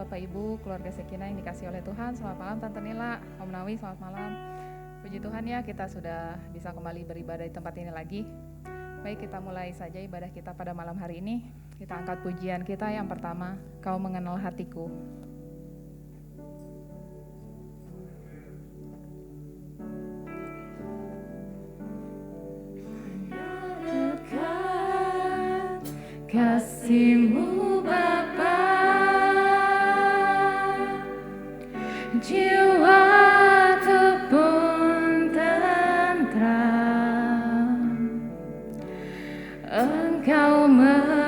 Bapak Ibu, keluarga Sekina yang dikasih oleh Tuhan. Selamat malam Tante Nila, Om Nawi, selamat malam. Puji Tuhan ya, kita sudah bisa kembali beribadah di tempat ini lagi. Baik, kita mulai saja ibadah kita pada malam hari ini. Kita angkat pujian kita yang pertama, Kau Mengenal Hatiku. Kasih-Mu Bapa, jiwaku pun tentram. Engkau menerimaku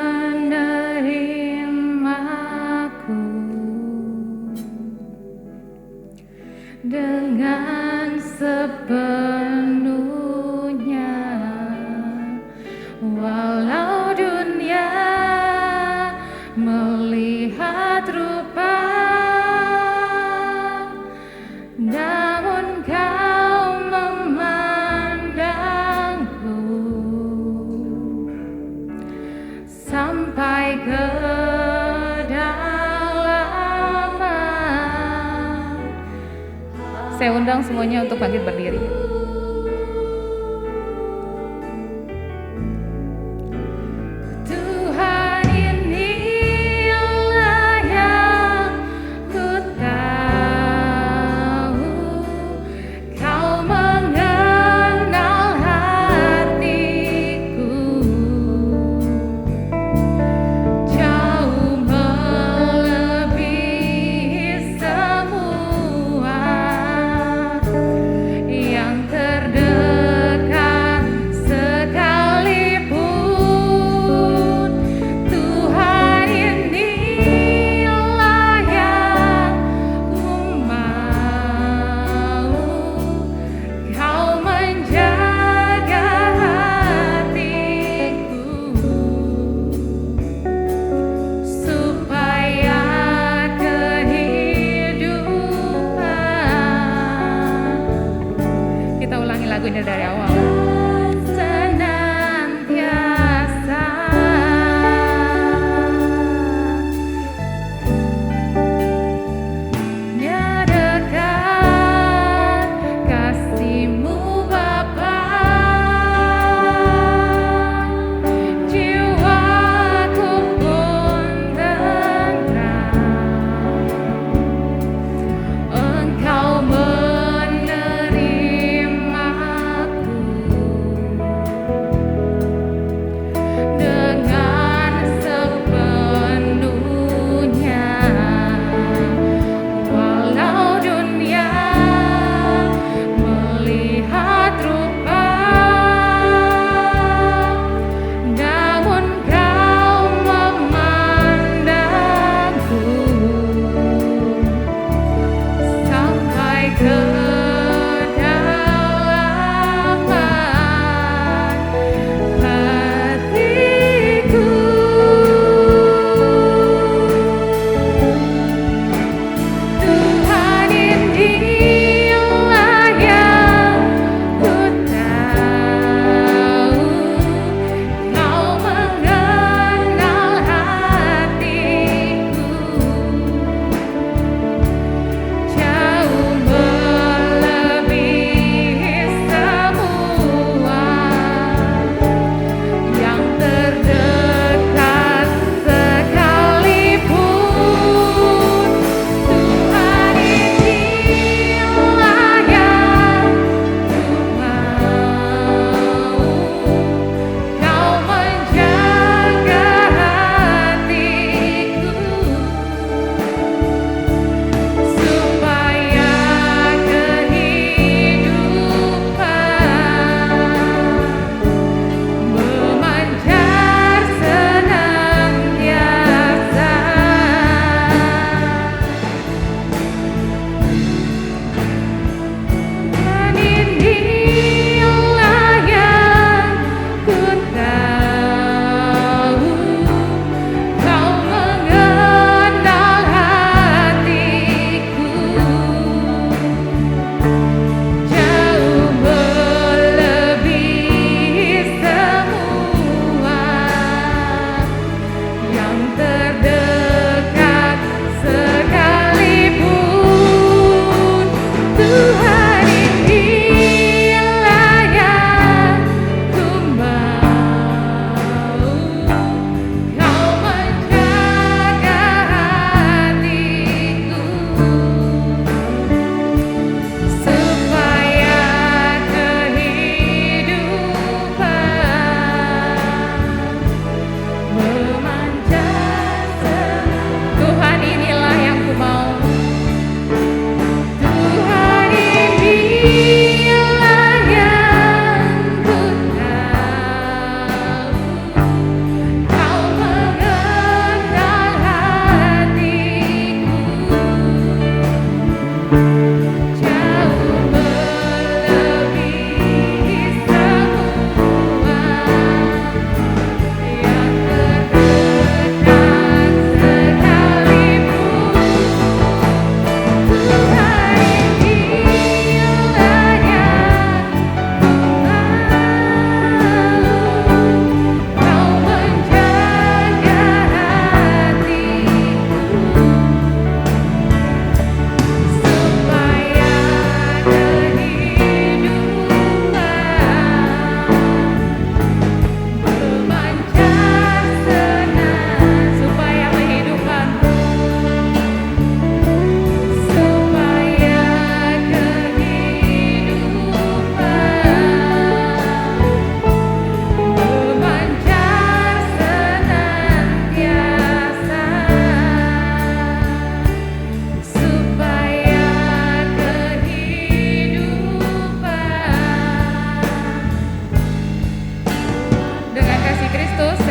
dengan sepenuhnya, walau dunia melihat rupa, namun Kau memandangku sampai kedalaman. Saya undang semuanya untuk bangkit berdiri. Yang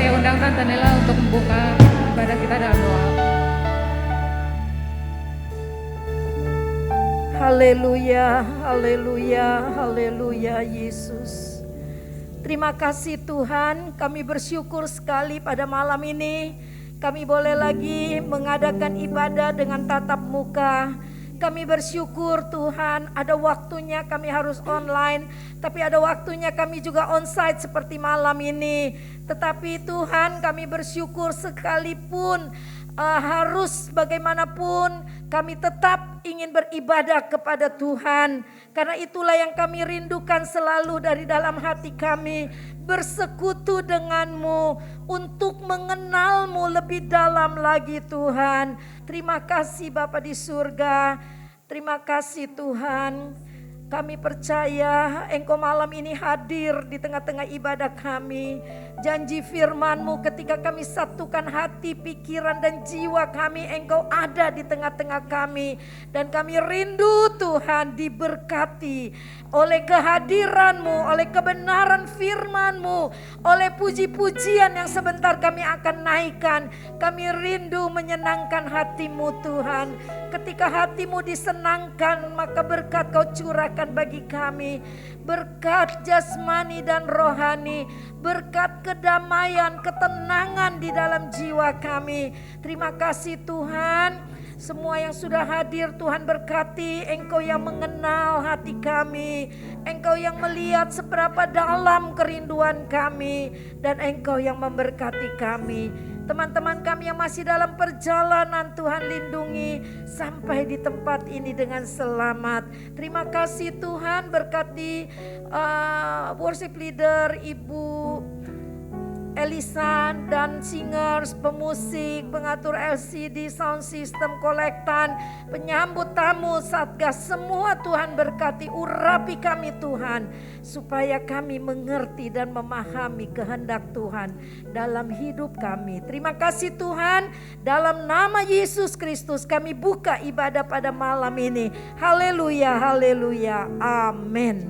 Saya undang Tante Nela untuk membuka ibadah kita dalam doa. Haleluya, haleluya, haleluya Yesus. Terima kasih Tuhan, kami bersyukur sekali pada malam ini kami boleh lagi mengadakan ibadah dengan tatap muka. Kami bersyukur Tuhan, ada waktunya kami harus online, tapi ada waktunya kami juga onsite seperti malam ini. Tetapi Tuhan, kami bersyukur sekalipun harus bagaimanapun kami tetap ingin beribadah kepada Tuhan. Karena itulah yang kami rindukan selalu dari dalam hati kami, bersekutu denganmu untuk mengenalmu lebih dalam lagi Tuhan. Terima kasih Bapa di surga, terima kasih Tuhan. Kami percaya Engkau malam ini hadir di tengah-tengah ibadah kami. Janji firman-Mu ketika kami satukan hati, pikiran dan jiwa kami, Engkau ada di tengah-tengah kami. Dan kami rindu Tuhan diberkati oleh kehadiran-Mu, oleh kebenaran firman-Mu, oleh puji-pujian yang sebentar kami akan naikkan. Kami rindu menyenangkan hati-Mu Tuhan. Ketika hati-Mu disenangkan, maka berkat Kau curahkan bagi kami. Berkat jasmani dan rohani, berkat kedamaian, ketenangan di dalam jiwa kami. Terima kasih Tuhan. Semua yang sudah hadir Tuhan berkati. Engkau yang mengenal hati kami, Engkau yang melihat seberapa dalam kerinduan kami, dan Engkau yang memberkati kami. Teman-teman kami yang masih dalam perjalanan, Tuhan lindungi sampai di tempat ini dengan selamat. Terima kasih Tuhan, berkati worship leader Ibu Elisan dan singers, pemusik, pengatur LCD, sound system, kolektan, penyambut tamu, satgas, semua Tuhan berkati, urapi kami Tuhan, supaya kami mengerti dan memahami kehendak Tuhan dalam hidup kami. Terima kasih Tuhan, dalam nama Yesus Kristus kami buka ibadah pada malam ini. Haleluya, haleluya, amin.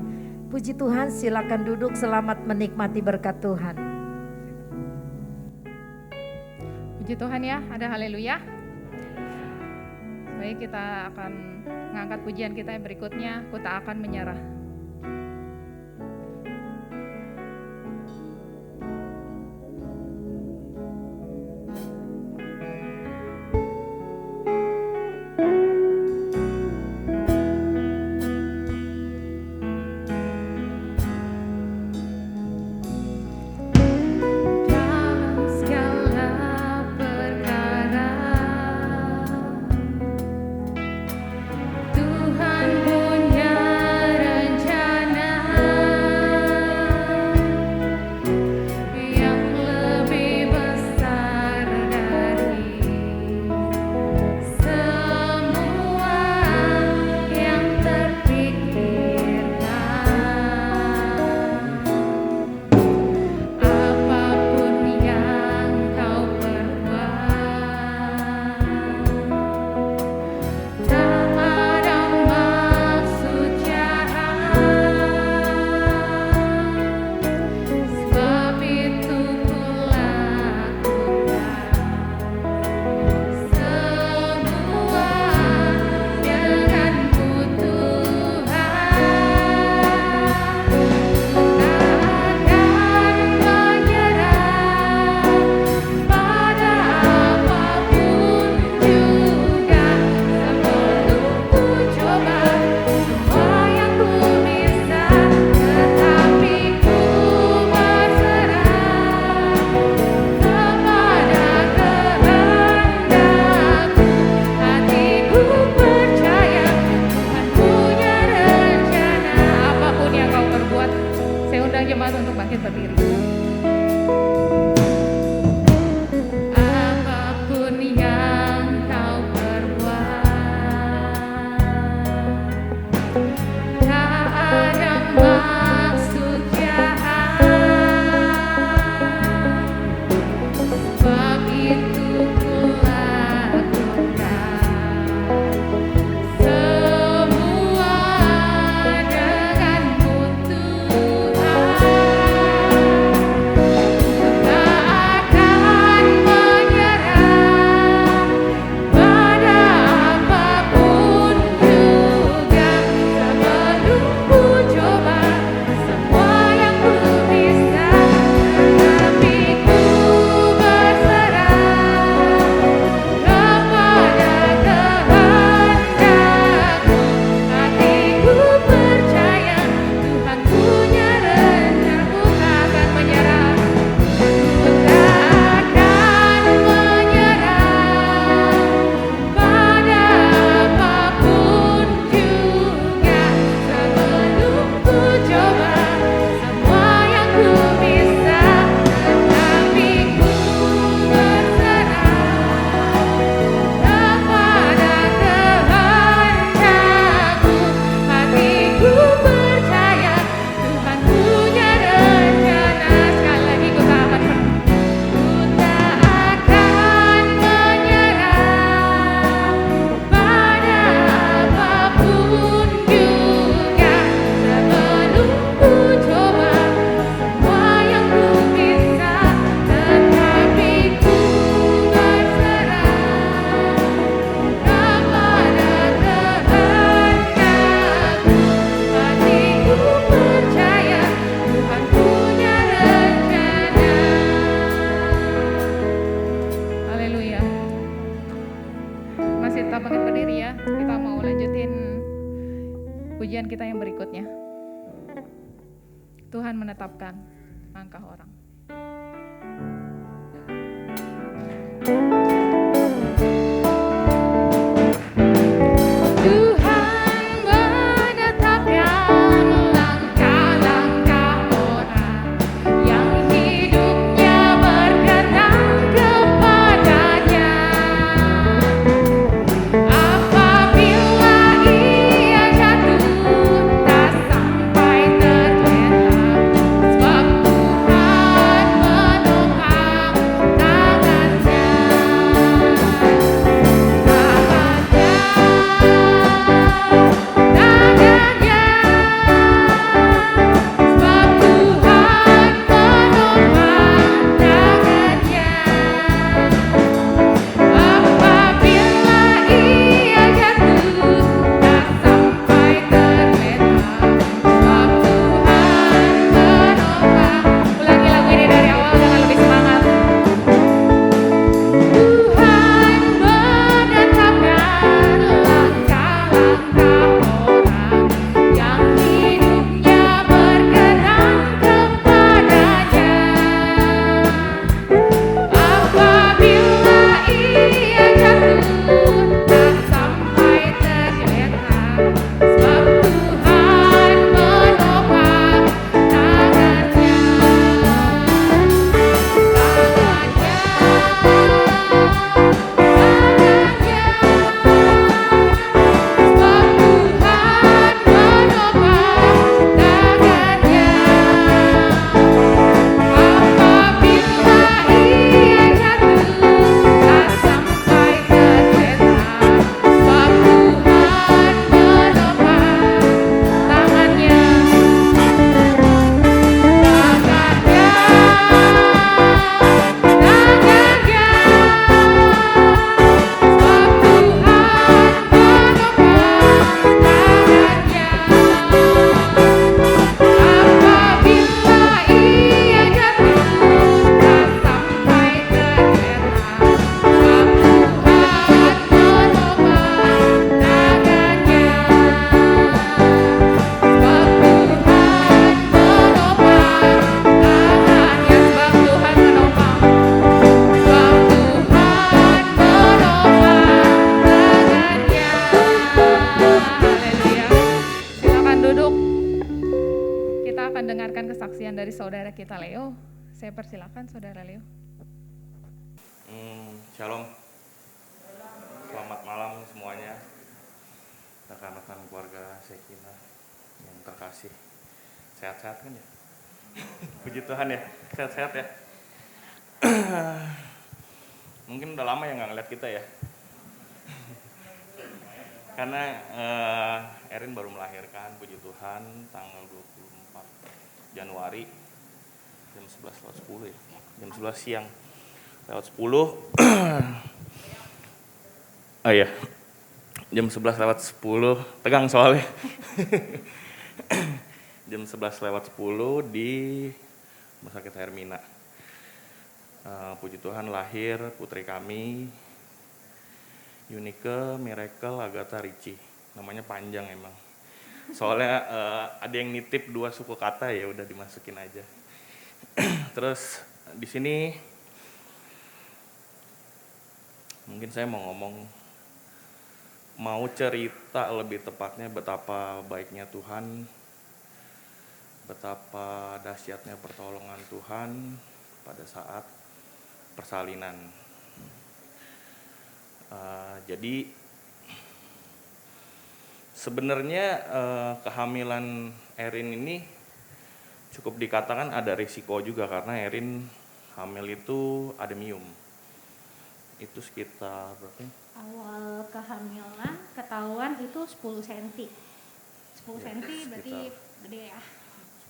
Puji Tuhan, silakan duduk, selamat menikmati berkat Tuhan. Puji Tuhan ya, ada haleluya. Baik, kita akan mengangkat pujian kita yang berikutnya, Ku Tak Akan Menyerah. Tuhan punya Tuhan menetapkan langkah orang. Dari saudara kita Leo. Saya persilakan saudara Leo. Shalom. Selamat malam semuanya. Rekan-rekan keluarga Sekina yang terkasih. Sehat-sehat kan ya? Puji Tuhan ya, sehat-sehat ya. Mungkin udah lama ya nggak ngeliat kita ya. Karena Erin baru melahirkan, puji Tuhan, tanggal 24 Januari jam 11:10 ya. Jam 11 siang lewat 10. Oh iya. Jam 11:10, tegang soalnya. Jam 11:10 di Rumah Sakit Hermina. Puji Tuhan lahir putri kami, Yunike Miracle Agatha Ricci. Namanya panjang emang. Soalnya ada yang nitip 2 suku kata, ya udah dimasukin aja. Terus di sini mungkin saya mau cerita lebih tepatnya betapa baiknya Tuhan, betapa dahsyatnya pertolongan Tuhan pada saat persalinan. Jadi sebenarnya kehamilan Erin ini cukup dikatakan ada risiko juga karena Erin hamil itu adenium. Itu sekitar berapa? Awal kehamilan ketahuan itu 10 cm. 10 cm berarti gede ya.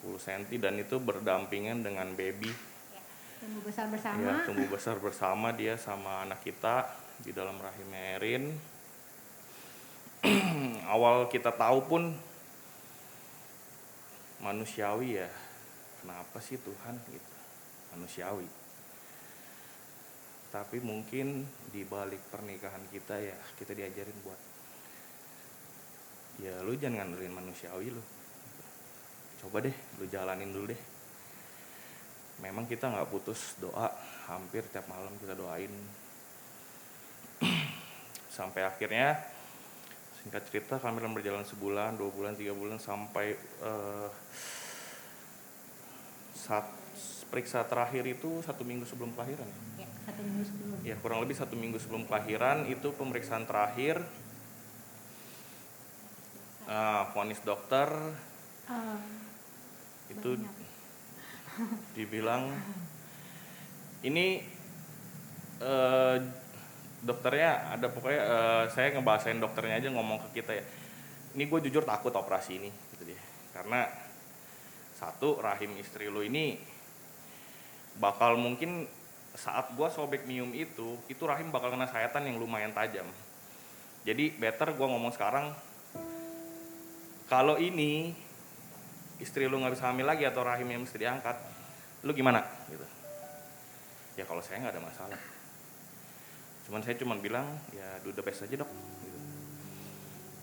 10 cm dan itu berdampingan dengan baby. Ya, tumbuh besar bersama. Ya, tumbuh besar bersama dia sama anak kita di dalam rahimnya Erin. Awal kita tahu pun manusiawi ya, kenapa sih Tuhan gitu, manusiawi. Tapi mungkin di balik pernikahan kita ya kita diajarin buat ya lu jangan ngandelin manusiawi lu, coba deh lu jalanin dulu deh. memang kita nggak putus doa, hampir tiap malam kita doain. Sampai akhirnya, singkat cerita kehamilan berjalan sebulan, 2 bulan, 3 bulan, sampai saat periksa terakhir itu 1 minggu sebelum kelahiran. Ya, 1 minggu sebelum. Ya, kurang lebih 1 minggu sebelum kelahiran itu pemeriksaan terakhir. Vonis dokter itu dibilang ini dokternya ada pokoknya saya ngebahasain dokternya aja ngomong ke kita ya. Ini gue jujur takut operasi ini gitu dia. Karena satu, rahim istri lo ini bakal mungkin saat gue sobek mium itu rahim bakal kena sayatan yang lumayan tajam. Jadi better gue ngomong sekarang, kalau ini istri lu nggak bisa hamil lagi atau rahimnya mesti diangkat, lu gimana? Gitu. Ya kalau saya nggak ada masalah. Cuman saya bilang ya do the best aja dok. Gitu.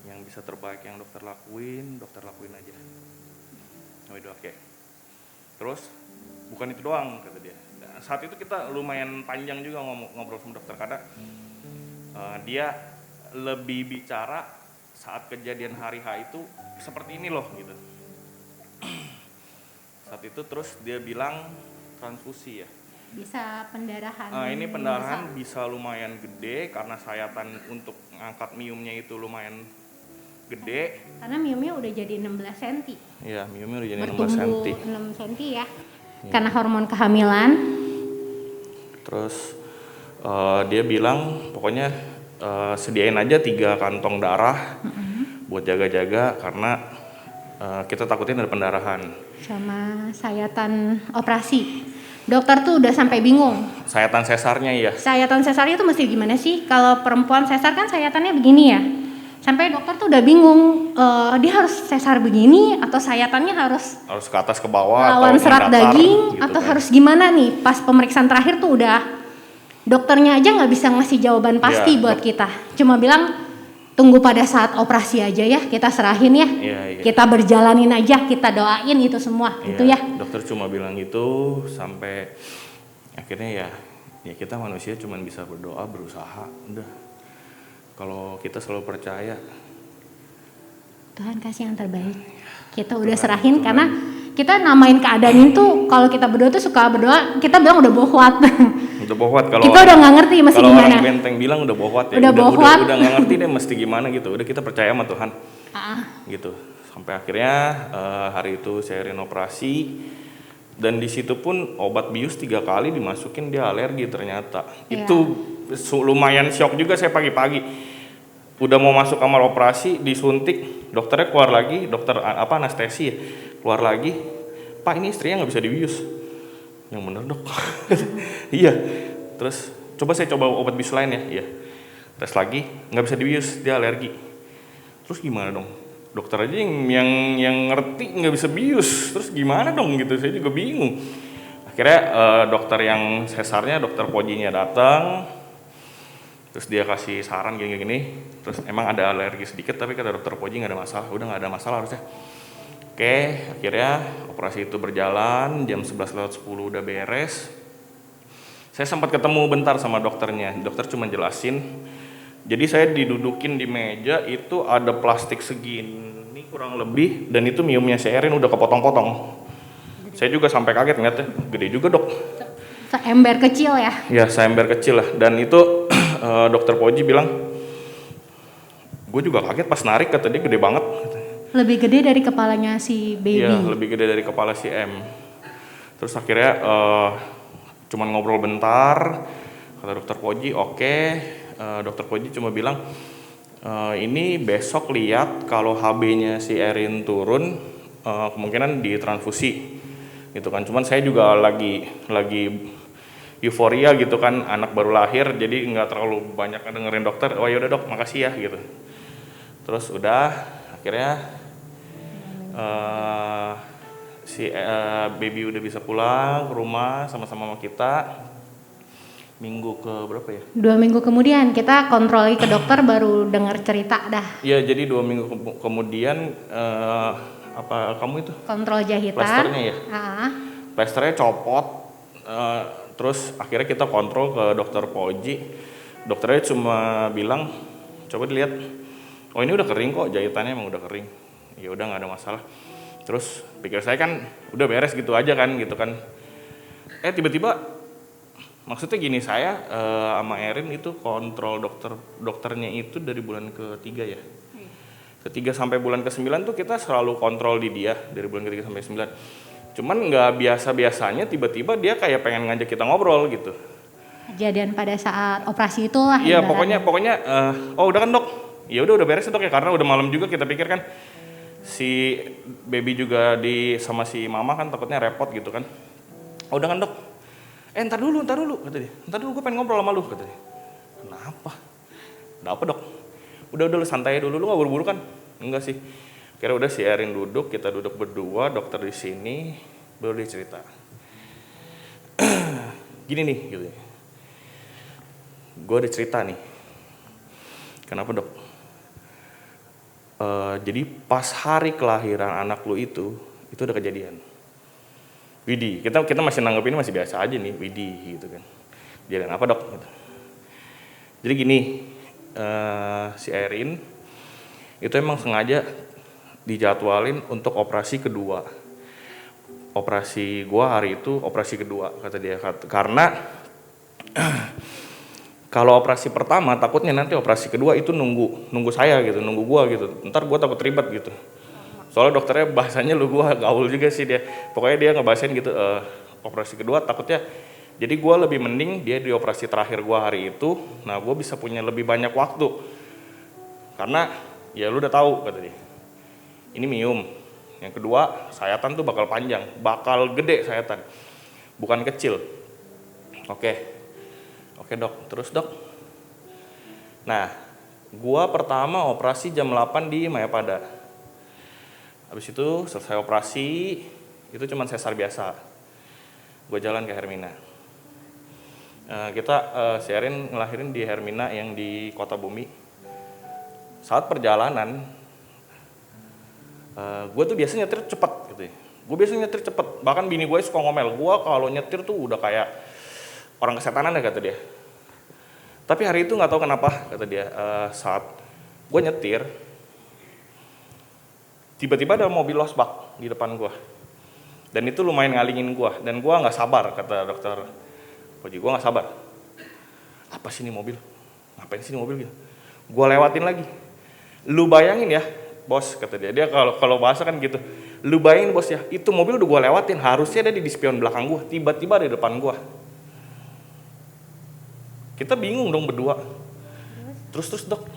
Yang bisa terbaik yang dokter lakuin aja. Oh itu oke. Terus bukan itu doang kata dia. Nah, saat itu kita lumayan panjang juga ngobrol sama dokter karena dia lebih bicara saat kejadian hari H itu seperti ini loh gitu. Saat itu terus dia bilang transfusi ya. Bisa pendarahan. Ini pendarahan bisa lumayan gede karena sayatan untuk ngangkat miumnya itu lumayan gede. Karena miumnya udah jadi 16 cm. Iya, miumnya udah jadi 16 Bertumbuh cm. 6 cm ya. Karena hormon kehamilan. Terus dia bilang pokoknya sediain aja 3 kantong darah buat jaga-jaga karena kita takutin ada pendarahan. Sama sayatan operasi. Dokter tuh udah sampai bingung. Sayatan sesarnya ya. Sayatan sesarnya tuh mesti gimana sih? Kalau perempuan sesar kan sayatannya begini ya. Sampai dokter tuh udah bingung. Dia harus sesar begini atau sayatannya harus ke atas ke bawah lawan atau serat mendatar, daging gitu atau kan. harus gimana nih? Pas pemeriksaan terakhir tuh udah dokternya aja nggak bisa ngasih jawaban pasti buat kita. Cuma bilang tunggu pada saat operasi aja ya, kita serahin ya. Iya. Kita berjalanin aja, kita doain itu semua, gitu ya. Dokter cuma bilang gitu sampai akhirnya ya kita manusia cuma bisa berdoa, berusaha, udah. Kalau kita selalu percaya Tuhan kasih yang terbaik. Kita udah serahin karena kita namain keadaan itu kalau kita berdoa tuh suka berdoa, kita bilang udah bohwat. Udah bohwat kalau kita udah nggak ngerti mesti kalau gimana. Kalau orang benteng bilang udah bohwat ya. Udah bohwat. Udah nggak ngerti deh mesti gimana gitu. Udah kita percaya sama Tuhan. Gitu. Sampai akhirnya hari itu saya operasi dan di situ pun obat bius 3 kali dimasukin dia alergi ternyata. Itu lumayan shock juga saya pagi-pagi. Udah mau masuk kamar operasi disuntik, dokternya keluar lagi, dokter anestesi ya, keluar lagi. Pak ini istrinya nggak bisa dibius. Yang bener dok. Iya. Terus coba obat bius lain ya. Iya. Tes lagi nggak bisa dibius, dia alergi. Terus gimana dong? Dokter aja yang ngerti nggak bisa bius. Terus gimana dong gitu? Saya juga bingung. Akhirnya dokter yang sesarnya, dokter Pojinya datang. Terus dia kasih saran gini-gini. Terus emang ada alergi sedikit tapi kata dokter Poji nggak ada masalah. Udah nggak ada masalah harusnya. Oke, akhirnya operasi itu berjalan, jam 11:10 udah beres. Saya sempat ketemu bentar sama dokternya, dokter cuma jelasin. Jadi saya didudukin di meja, itu ada plastik segini kurang lebih, dan itu miumnya si Erin udah kepotong-potong. Saya juga sampai kaget ngeliatnya, gede juga dok. Seember kecil ya? Ya, seember kecil lah, dan itu dokter Poji bilang, gue juga kaget pas narik, kata dia gede banget. Lebih gede dari kepalanya si baby. Iya, lebih gede dari kepala si M. Terus akhirnya cuman ngobrol bentar, kata dokter Poji, oke. Dokter Poji cuma bilang, ini besok lihat kalau HB-nya si Erin turun, kemungkinan ditransfusi, gitu kan. Cuman saya juga lagi euforia gitu kan, anak baru lahir, jadi nggak terlalu banyak dengerin dokter. Oh yaudah dok, makasih ya gitu. Terus udah, akhirnya si baby udah bisa pulang ke rumah sama-sama sama kita. Minggu ke berapa ya? 2 minggu kemudian kita kontrol ke dokter baru dengar cerita dah. Iya, jadi 2 minggu kemudian apa kamu itu? Kontrol jahitan. Plasternya ya? Ah. Plasternya copot, Terus akhirnya kita kontrol ke dokter Poji. Dokternya cuma bilang, coba dilihat, oh ini udah kering kok, jahitannya emang udah kering. Ya udah nggak ada masalah. Terus pikir saya kan udah beres gitu aja kan gitu kan. Tiba-tiba maksudnya gini, saya sama Erin itu kontrol dokternya itu dari bulan ketiga ya. Ketiga sampai bulan ke-9 tuh kita selalu kontrol di dia dari bulan ketiga sampai 9. Cuman nggak biasa-biasanya tiba-tiba dia kayak pengen ngajak kita ngobrol gitu. Kejadian pada saat operasi itulah. Iya, pokoknya oh udah kan dok. Ya udah beres dok ya, karena udah malam juga, kita pikir kan si baby juga sama si mama kan takutnya repot gitu kan. Oh udah kan dok. Ntar dulu kata dia. Ntar dulu gue pengen ngobrol sama lu kata dia. Kenapa? Udah apa dok? Udah lu santai dulu, lu nggak buru-buru kan? Enggak sih. Kira udah si Erin duduk, kita duduk berdua, dokter di sini, baru dia cerita. Gini nih gitu. Gue ada cerita nih. Kenapa dok? Jadi pas hari kelahiran anak lu itu udah kejadian. Widih, kita masih nanggepin masih biasa aja nih, widih gitu kan. Kejadian apa dok? Gitu. Jadi gini, si Erin itu emang sengaja dijadwalin untuk operasi kedua. Operasi gua hari itu operasi kedua kata dia, karena kalau operasi pertama takutnya nanti operasi kedua itu nunggu saya gitu, nunggu gua gitu. Ntar gua takut ribet gitu. Soalnya dokternya bahasanya gua gaul juga sih dia. Pokoknya dia ngebahasain gitu, operasi kedua takutnya. Jadi gua lebih mending dia di operasi terakhir gua hari itu. Nah gua bisa punya lebih banyak waktu. Karena ya lu udah tahu kata dia. Ini mium. Yang kedua sayatan tuh bakal panjang, bakal gede sayatan. Bukan kecil. Oke dok, terus dok. Nah, gua pertama operasi jam 8 di Mayapada. Habis itu selesai operasi, itu cuma sesar biasa. Gua jalan ke Hermina. Kita si Erin ngelahirin di Hermina yang di Kota Bumi. Saat perjalanan, gue tuh biasanya nyetir cepet gitu ya. Gue biasanya nyetir cepet, bahkan bini gue suka ngomel. Gue kalau nyetir tuh udah kayak orang kesetanan ya kata dia. Tapi hari itu nggak tahu kenapa kata dia, saat gue nyetir, tiba-tiba ada mobil losbak di depan gue. Dan itu lumayan ngalingin gue, dan gue nggak sabar kata dokter Koji, gue nggak sabar. Apa sih ini mobil? Ngapain sih ini mobil gitu? Gue lewatin lagi. Lu bayangin ya, bos kata dia. Dia kalau bahasa kan gitu. Lu bayangin bos ya, itu mobil udah gue lewatin, harusnya ada di spion belakang gue, tiba-tiba ada di depan gue. Kita bingung dong berdua. Terus dok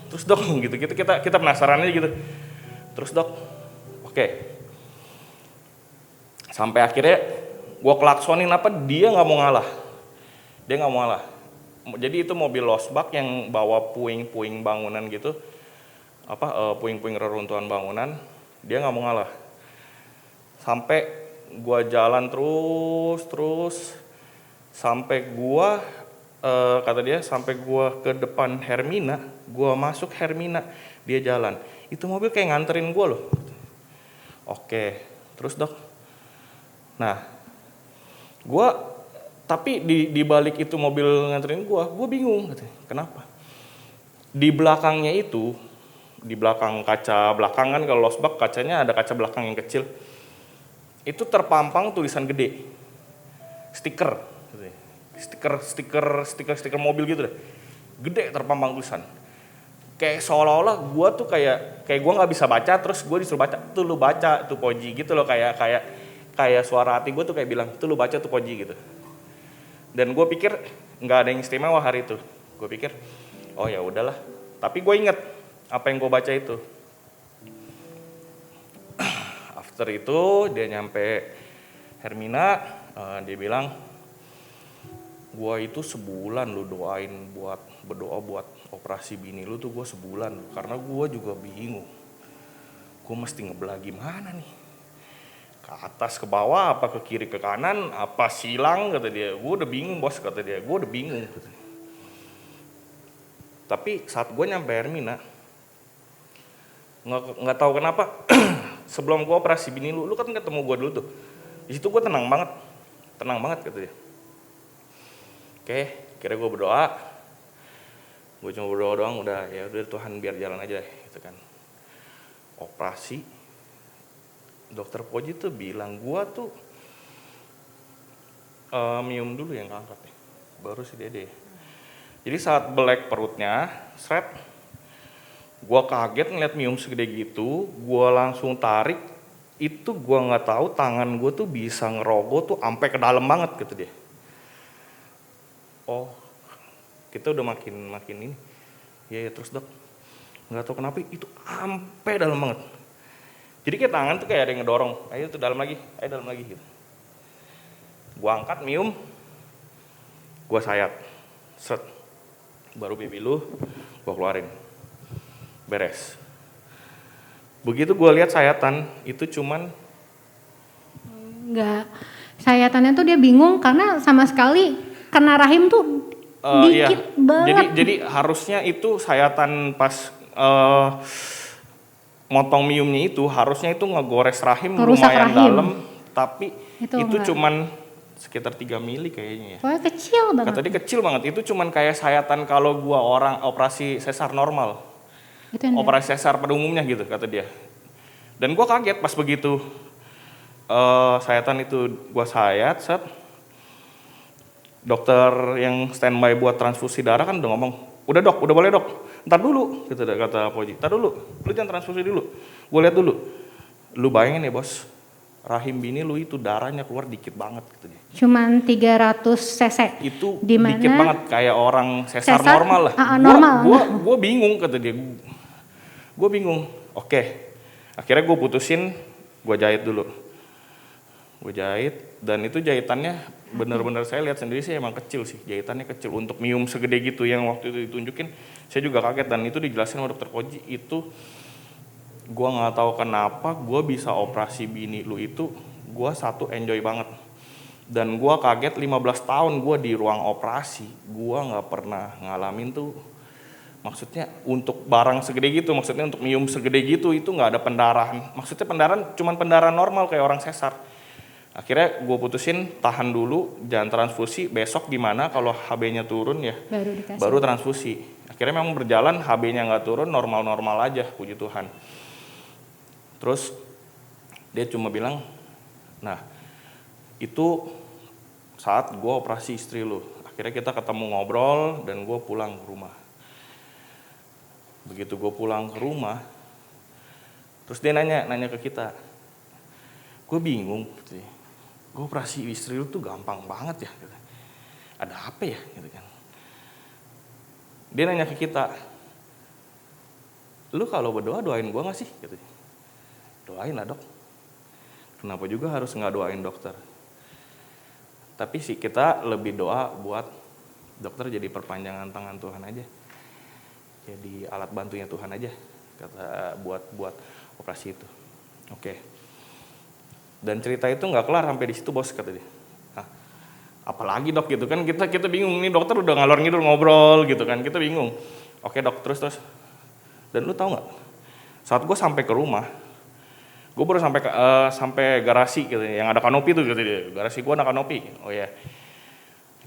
gitu. Kita penasaran aja gitu. Terus dok. Oke. Sampai akhirnya gue klaksonin apa, dia nggak mau ngalah. Jadi itu mobil losbak yang bawa puing-puing bangunan gitu. Puing-puing reruntuhan bangunan. Dia nggak mau ngalah. Sampai gue jalan terus sampai gue kata dia sampai gua ke depan Hermina, gua masuk Hermina, dia jalan. Itu mobil kayak nganterin gua loh. Oke, terus dok. Nah, gua tapi di balik itu mobil nganterin gua bingung katanya. Kenapa? Di belakangnya itu, di belakang kaca belakang kan kalau losbak kacanya ada kaca belakang yang kecil. Itu terpampang tulisan gede. Stiker mobil gitu deh, gede terpampang tulisan. Kayak seolah-olah gue tuh kayak gue nggak bisa baca, terus gue disuruh baca. Tuh lu baca tuh Koji gitu loh, kayak suara hati gue tuh kayak bilang tuh lu baca tuh Koji gitu. Dan gue pikir nggak ada yang istimewa hari itu. Gue pikir oh ya udahlah. Tapi gue inget apa yang gue baca itu. After itu dia nyampe Hermina, dia bilang, gua itu sebulan lu berdoa buat operasi bini lu tuh, gua sebulan, karena gua juga bingung. Gua mesti ngebelah gimana nih? Ke atas ke bawah, apa ke kiri ke kanan, apa silang kata dia. Gua udah bingung bos kata dia. Gua udah bingung. Tapi saat gua nyampe Hermina, nggak tahu kenapa sebelum gua operasi bini lu kan ketemu gua dulu tuh. Di situ gua tenang banget kata dia. Oke, kira gue berdoa. Gue cuma berdoa doang, udah Tuhan biar jalan aja gitu kan. Operasi, dokter Koji tuh bilang gue tuh mium dulu yang keangkat nih, baru si Dede. Jadi saat belek perutnya, seret, gue kaget ngeliat mium segede gitu, gue langsung tarik, itu gue nggak tahu tangan gue tuh bisa ngerogoh tuh sampai ke dalam banget gitu dia. Oh, kita udah makin ini. Ya terus dok, nggak tahu kenapa itu sampai dalam banget. Jadi kayak tangan tuh kayak ada yang ngedorong, ayo tuh dalam lagi gitu. Gua angkat mium, gua sayat, set, baru pipi lu, gua keluarin, beres. Begitu gua lihat sayatan itu cuman Enggak, sayatannya tuh dia bingung karena sama sekali kena rahim tuh dikit banget. Jadi harusnya itu sayatan pas motong miumnya itu harusnya itu ngegores rahim Ngerusak lumayan rahim. dalam, tapi itu enggak. cuman sekitar 3 mili kayaknya ya. Pokoknya kecil banget. Kata dia kecil banget, itu cuman kayak sayatan kalau gua orang operasi sesar normal. Itu yang Operasi sesar pada umumnya gitu kata dia. Dan gua kaget pas begitu sayatan itu gua sayat, set. Dokter yang standby buat transfusi darah kan udah ngomong, udah dok, udah boleh dok, ntar dulu, gitu kata Koji, ntar dulu, lu jangan transfusi dulu, gue lihat dulu, lu bayangin ya bos, rahim bini lu itu darahnya keluar dikit banget, gitu dia. cuman 300 cc. Itu Dimana dikit banget, kayak orang sesar sesar, normal lah. normal. Gue bingung kata dia, gue bingung, oke, akhirnya gue putusin, gue jahit dulu, gue jahit, dan itu jahitannya bener-bener saya lihat sendiri sih emang kecil sih, jahitannya kecil untuk mium segede gitu yang waktu itu ditunjukin, saya juga kaget dan itu dijelasin sama dokter Koji itu, gue nggak tahu kenapa gue bisa operasi bini lu itu, gue satu enjoy banget dan gue kaget 15 tahun gue di ruang operasi, gue nggak pernah ngalamin tuh, maksudnya untuk barang segede gitu, maksudnya untuk mium segede gitu itu nggak ada pendarahan, maksudnya pendarahan cuman pendarahan normal kayak orang sesar. Akhirnya gue putusin tahan dulu, jangan transfusi, besok gimana kalau HB-nya turun ya baru transfusi. Akhirnya memang berjalan, HB-nya nggak turun, normal-normal aja, puji Tuhan. Terus dia cuma bilang, nah itu saat gue operasi istri lu. Akhirnya kita ketemu ngobrol dan gue pulang ke rumah. Begitu gue pulang ke rumah, terus dia nanya ke kita, gue bingung gitu ya. Gue operasi istri lu tuh gampang banget ya gitu. Ada apa ya gitu kan. Dia nanya ke kita, lu kalau berdoa doain gue gak sih gitu. Doain lah dok, kenapa juga harus gak doain dokter. Tapi sih kita lebih doa buat dokter jadi perpanjangan tangan Tuhan aja, jadi alat bantunya Tuhan aja, kata buat operasi itu. Oke. Dan cerita itu nggak kelar sampai di situ bos, kata dia. Nah, apalagi dok gitu kan, kita bingung nih, dokter udah ngalor ngidul ngobrol gitu kan, kita bingung. Oke dok, terus. Dan lu tahu nggak? Saat gue sampai ke rumah, gue baru sampai garasi gitu, yang ada kanopi tuh gitu dia. Garasi gue ada kanopi. Oh ya.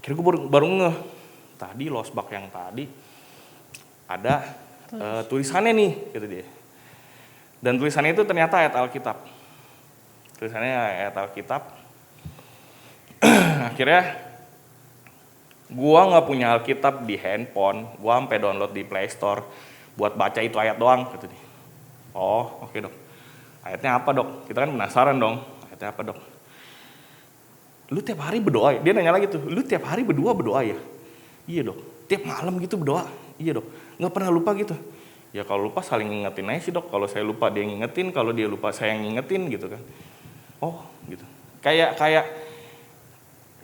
Akhirnya gue baru ngeh. Tadi losbak yang tadi ada tulisannya nih, gitu dia. Dan tulisannya itu ternyata ayat Alkitab. Tulisannya ayat Alkitab. Akhirnya gua nggak punya Alkitab di handphone, gua sampai download di Play Store buat baca itu ayat doang, gitu dia. Oh, oke dok. Ayatnya apa dok? Kita kan penasaran dong. Ayatnya apa dok? Lu tiap hari berdoa ya? Dia nanya lagi tuh, lu tiap hari berdoa ya? Iya dok. Tiap malam gitu berdoa? Iya dok. Nggak pernah lupa gitu? Ya kalau lupa saling ngingetin aja sih dok. Kalau saya lupa dia ngingetin, kalau dia lupa saya yang ngingetin gitu kan. Oh gitu. Kayak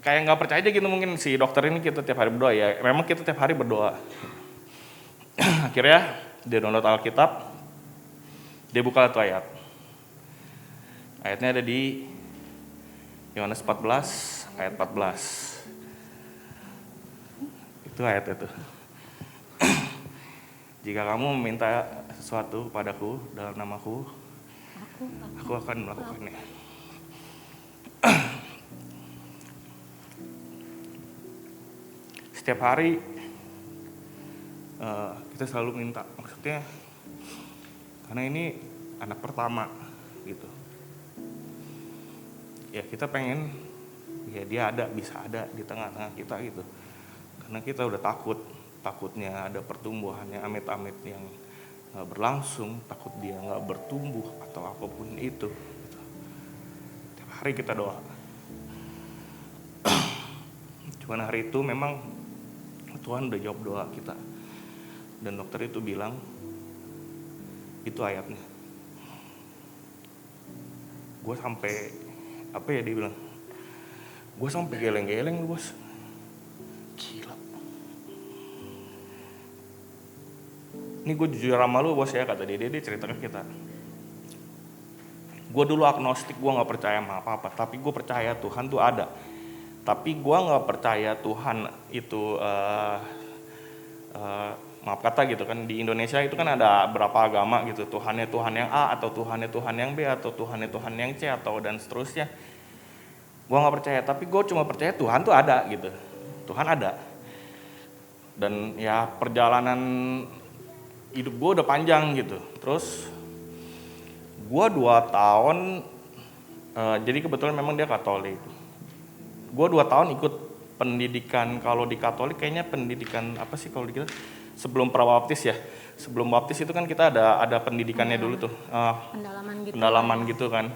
nggak percaya aja gitu mungkin si dokter ini kita tiap hari berdoa ya. Memang kita tiap hari berdoa. Akhirnya dia download Alkitab, dia buka satu ayat. Ayatnya ada di Yohanes 14 ayat 14. Itu ayat itu. Jika kamu meminta sesuatu padaku dalam namaku, aku akan melakukannya. setiap hari kita selalu minta, maksudnya karena ini anak pertama gitu. Ya kita pengen ya dia bisa ada di tengah-tengah kita gitu. Karena kita udah takutnya ada pertumbuhan yang amit-amit yang nggak berlangsung, takut dia nggak bertumbuh atau apapun itu. Tiap hari kita doa. Cuman hari itu memang Tuhan udah jawab doa kita. Dan dokter itu bilang, itu ayatnya. Gue sampai, dia bilang, gue sampai geleng-geleng bos. Gila. Ini gue jujur sama lu bos ya, kata dia cerita ke kita. Gue dulu agnostik, gue gak percaya sama apa-apa, tapi gue percaya Tuhan tuh ada. Tapi gue gak percaya Tuhan itu, maaf kata gitu kan, di Indonesia itu kan ada berapa agama gitu, Tuhannya Tuhan yang A, atau Tuhannya Tuhan yang B, atau Tuhannya Tuhan yang C, atau dan seterusnya. Gue gak percaya, tapi gue cuma percaya Tuhan tuh ada gitu. Tuhan ada. Dan ya perjalanan hidup gue udah panjang gitu. Terus gue 2 tahun, jadi kebetulan memang dia Katolik. Gue 2 tahun ikut pendidikan, kalau di Katolik kayaknya pendidikan apa sih kalau di kita? Sebelum prabaptis ya. Sebelum baptis itu kan kita ada pendidikannya dulu tuh. Pendalaman gitu kan.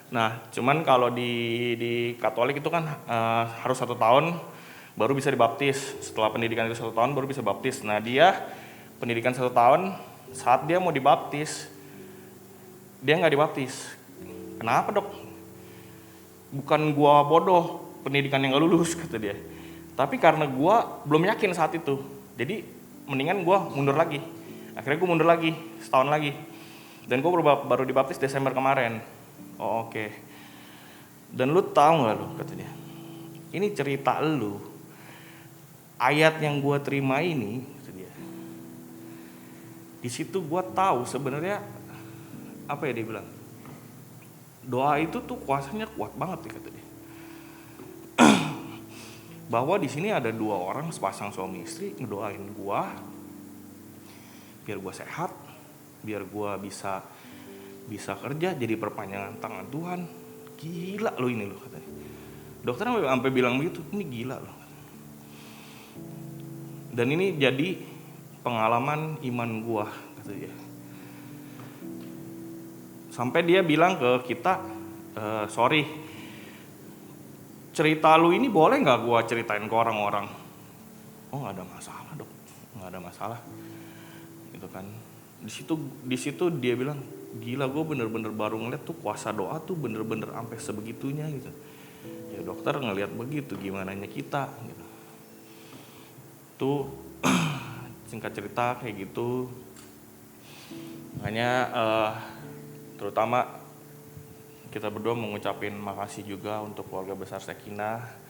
Nah, cuman kalau di Katolik itu kan harus 1 tahun baru bisa dibaptis. Setelah pendidikan itu 1 tahun baru bisa baptis. Nah, dia pendidikan 1 tahun, saat dia mau dibaptis, dia nggak dibaptis. Kenapa dok? Bukan gua bodoh, pendidikan yang nggak lulus kata dia. Tapi karena gua belum yakin saat itu, jadi mendingan gua mundur lagi. Akhirnya gua mundur lagi, setahun lagi. Dan gua baru dibaptis Desember kemarin. Oh, oke. Dan lu tahu nggak lu, kata dia, ini cerita lu, ayat yang gua terima ini, kata dia. Di situ gua tahu sebenarnya apa ya dia bilang, doa itu tuh kuasanya kuat banget, kata dia. Bahwa di sini ada 2 orang sepasang suami istri ngedoain gua biar gua sehat, biar gua bisa kerja jadi perpanjangan tangan Tuhan. Gila lo ini lo, katanya. Dokter sampai bilang begitu, ini gila lo. Dan ini jadi pengalaman iman gua, kata dia. Sampai dia bilang ke kita, sorry, cerita lu ini boleh nggak gua ceritain ke orang-orang? Oh, nggak ada masalah dok, nggak ada masalah, gitu kan. Di situ dia bilang, gila, gue bener-bener baru ngeliat tuh kuasa doa tuh bener-bener sampai sebegitunya gitu. Ya dokter ngeliat begitu, gimananya kita gitu. Tuh singkat cerita kayak gitu. Makanya terutama kita berdua mengucapin makasih juga untuk keluarga besar Shekinah.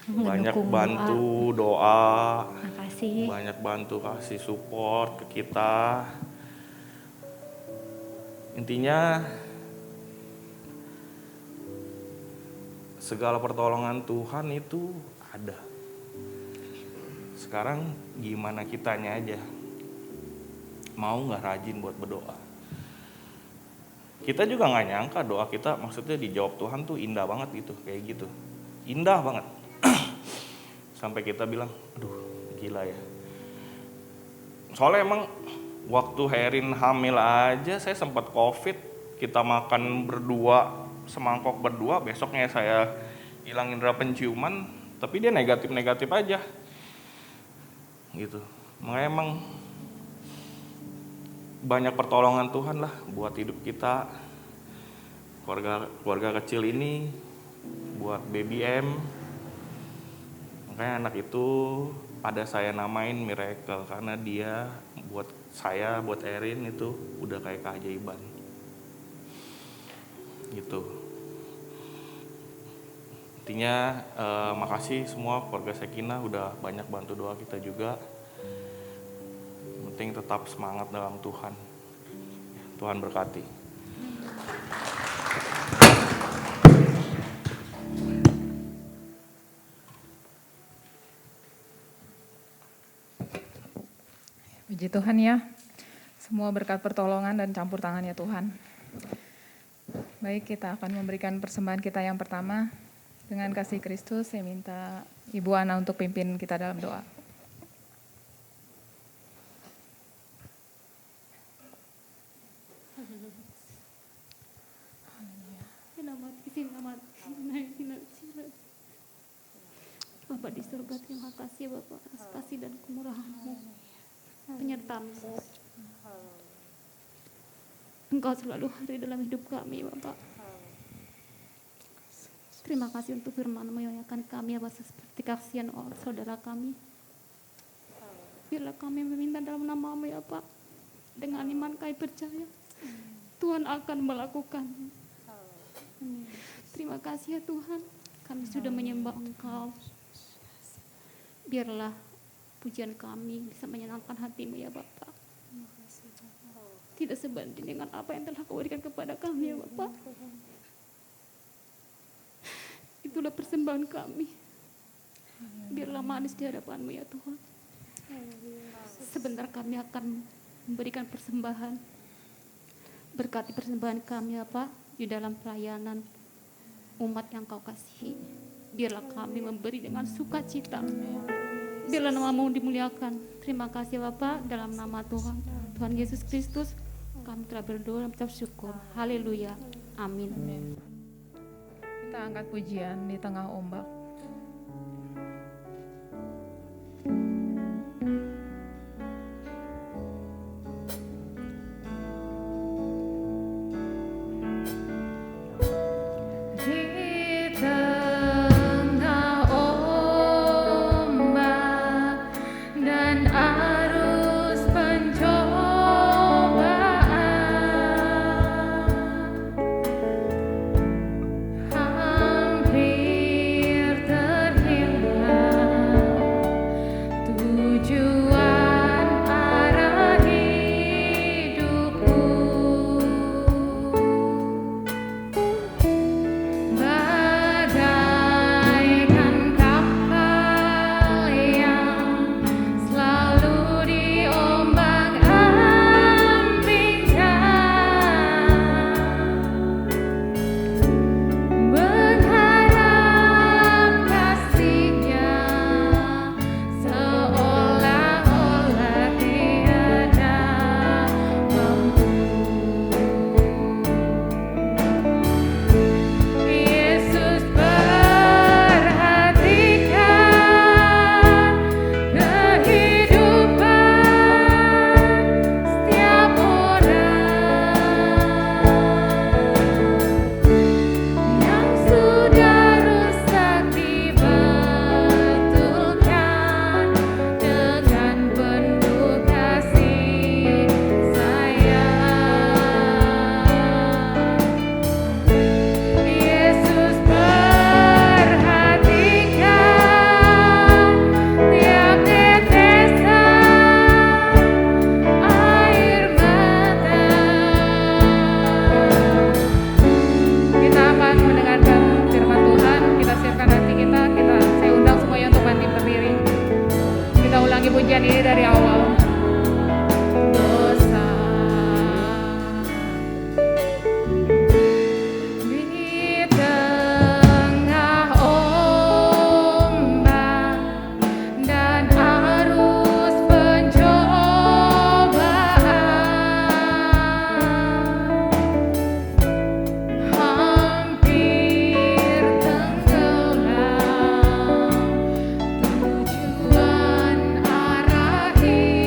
Banyak bantu doa. Makasih. Banyak bantu kasih support ke kita. Intinya segala pertolongan Tuhan itu ada. Sekarang gimana kitanya aja, mau nggak rajin buat berdoa. Kita juga nggak nyangka doa kita maksudnya dijawab Tuhan tuh indah banget gitu, kayak gitu, indah banget. Sampai kita bilang, aduh gila ya. Soalnya emang waktu Herin hamil aja saya sempat COVID, kita makan berdua, semangkok berdua, besoknya saya hilang indera penciuman, tapi dia negatif aja gitu. Makanya emang banyak pertolongan Tuhan lah buat hidup kita, keluarga kecil ini, buat baby M. Makanya anak itu ada saya namain miracle, karena dia buat saya, buat Erin itu udah kayak keajaiban gitu. Intinya makasih semua keluarga Shekinah udah banyak bantu doa kita juga. Penting tetap semangat dalam Tuhan. Tuhan berkati. Puji Tuhan ya, semua berkat pertolongan dan campur tangannya Tuhan. Baik, kita akan memberikan persembahan kita yang pertama. Dengan kasih Kristus, saya minta Ibu Ana untuk pimpin kita dalam doa. Bapak di surga, terima kasih Bapak atas kasih dan kemurahan-Mu, penyertaan-Mu. Engkau selalu hadir dalam hidup kami Bapak. Terima kasih untuk firman-Mu yang mengingatkan kami Bapak seperti kasihan saudara kami. Biarlah kami meminta dalam nama-Mu ya Pak. Dengan iman kami percaya Tuhan akan melakukan. Terima kasih ya Tuhan, kami sudah menyembah Engkau. Biarlah pujian kami bisa menyenangkan hati-Mu ya Bapak. Tidak sebanding dengan apa yang telah Kau berikan kepada kami ya Bapak. Itulah persembahan kami. Biarlah manis di hadapan-Mu ya Tuhan. Sebentar kami akan memberikan persembahan. Berkati persembahan kami ya Pak di dalam pelayanan umat yang Kau kasihi. Biarlah kami memberi dengan sukacita. Biarlah nama-Mu dimuliakan. Terima kasih Bapak, dalam nama Tuhan Yesus Kristus kami telah berdoa dan mengucap syukur. Haleluya. Amin. Kita angkat pujian di tengah ombak. Pujian ini dari awal. Dosa di tengah ombak dan arus pencobaan, hampir tenggelam, tujuan arah hidup.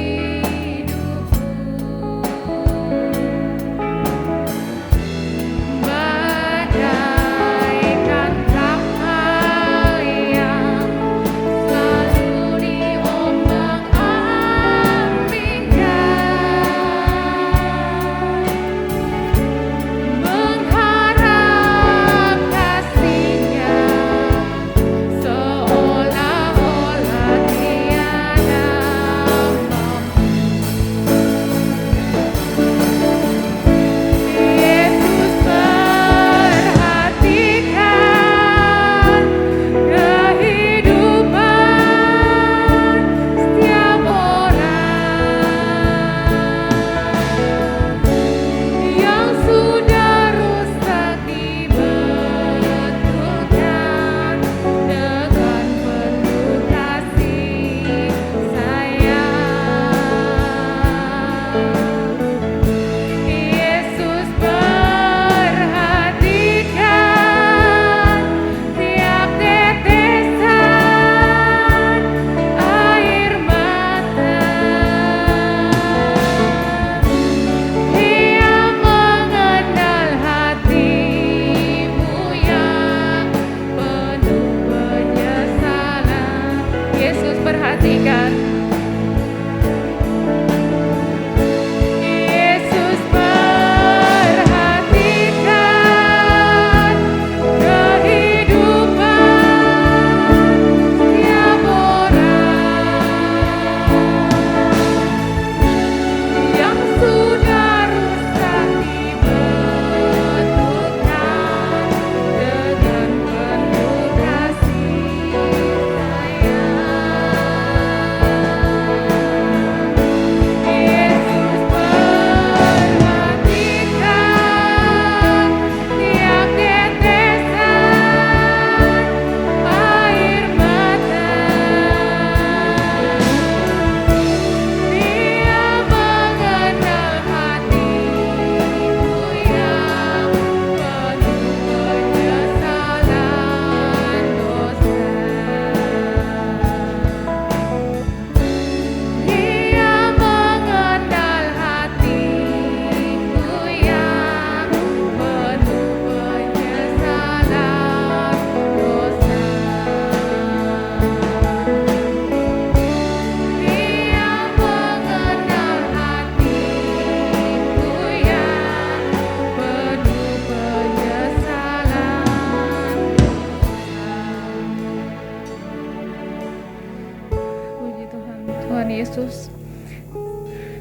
Tuhan Yesus,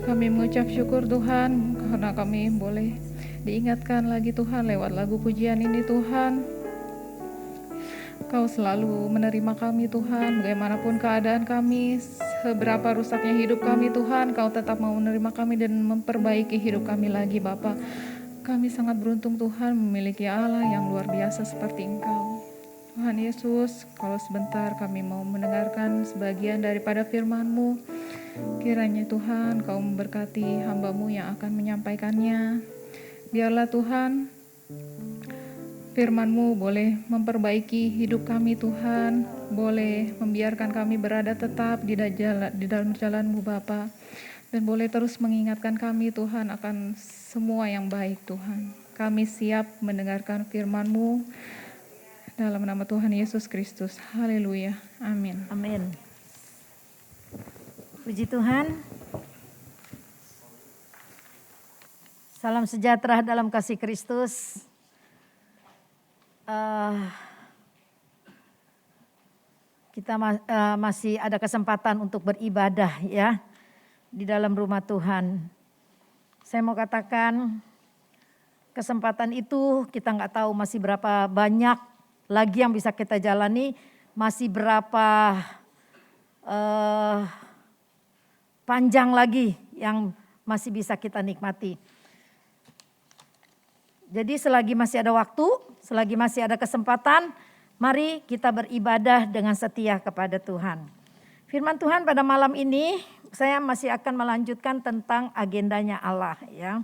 kami mengucap syukur Tuhan karena kami boleh diingatkan lagi Tuhan lewat lagu pujian ini Tuhan. Kau selalu menerima kami Tuhan, bagaimanapun keadaan kami, seberapa rusaknya hidup kami Tuhan, Kau tetap mau menerima kami dan memperbaiki hidup kami lagi Bapa. Kami sangat beruntung Tuhan memiliki Allah yang luar biasa seperti Engkau. Tuhan Yesus, kalau sebentar kami mau mendengarkan sebagian daripada firman-Mu, kiranya Tuhan Kau memberkati hamba-Mu yang akan menyampaikannya. Biarlah Tuhan firman-Mu boleh memperbaiki hidup kami Tuhan, boleh membiarkan kami berada tetap di dalam jalan-Mu Bapa, dan boleh terus mengingatkan kami Tuhan akan semua yang baik Tuhan. Kami siap mendengarkan firman-Mu dalam nama Tuhan Yesus Kristus. Haleluya. Amin. Amin. Puji Tuhan. Salam sejahtera dalam kasih Kristus. Kita masih ada kesempatan untuk beribadah ya di dalam rumah Tuhan. Saya mau katakan kesempatan itu kita nggak tahu masih berapa banyak lagi yang bisa kita jalani, masih berapa panjang lagi yang masih bisa kita nikmati. Jadi selagi masih ada waktu, selagi masih ada kesempatan, mari kita beribadah dengan setia kepada Tuhan. Firman Tuhan pada malam ini saya masih akan melanjutkan tentang agendanya Allah ya.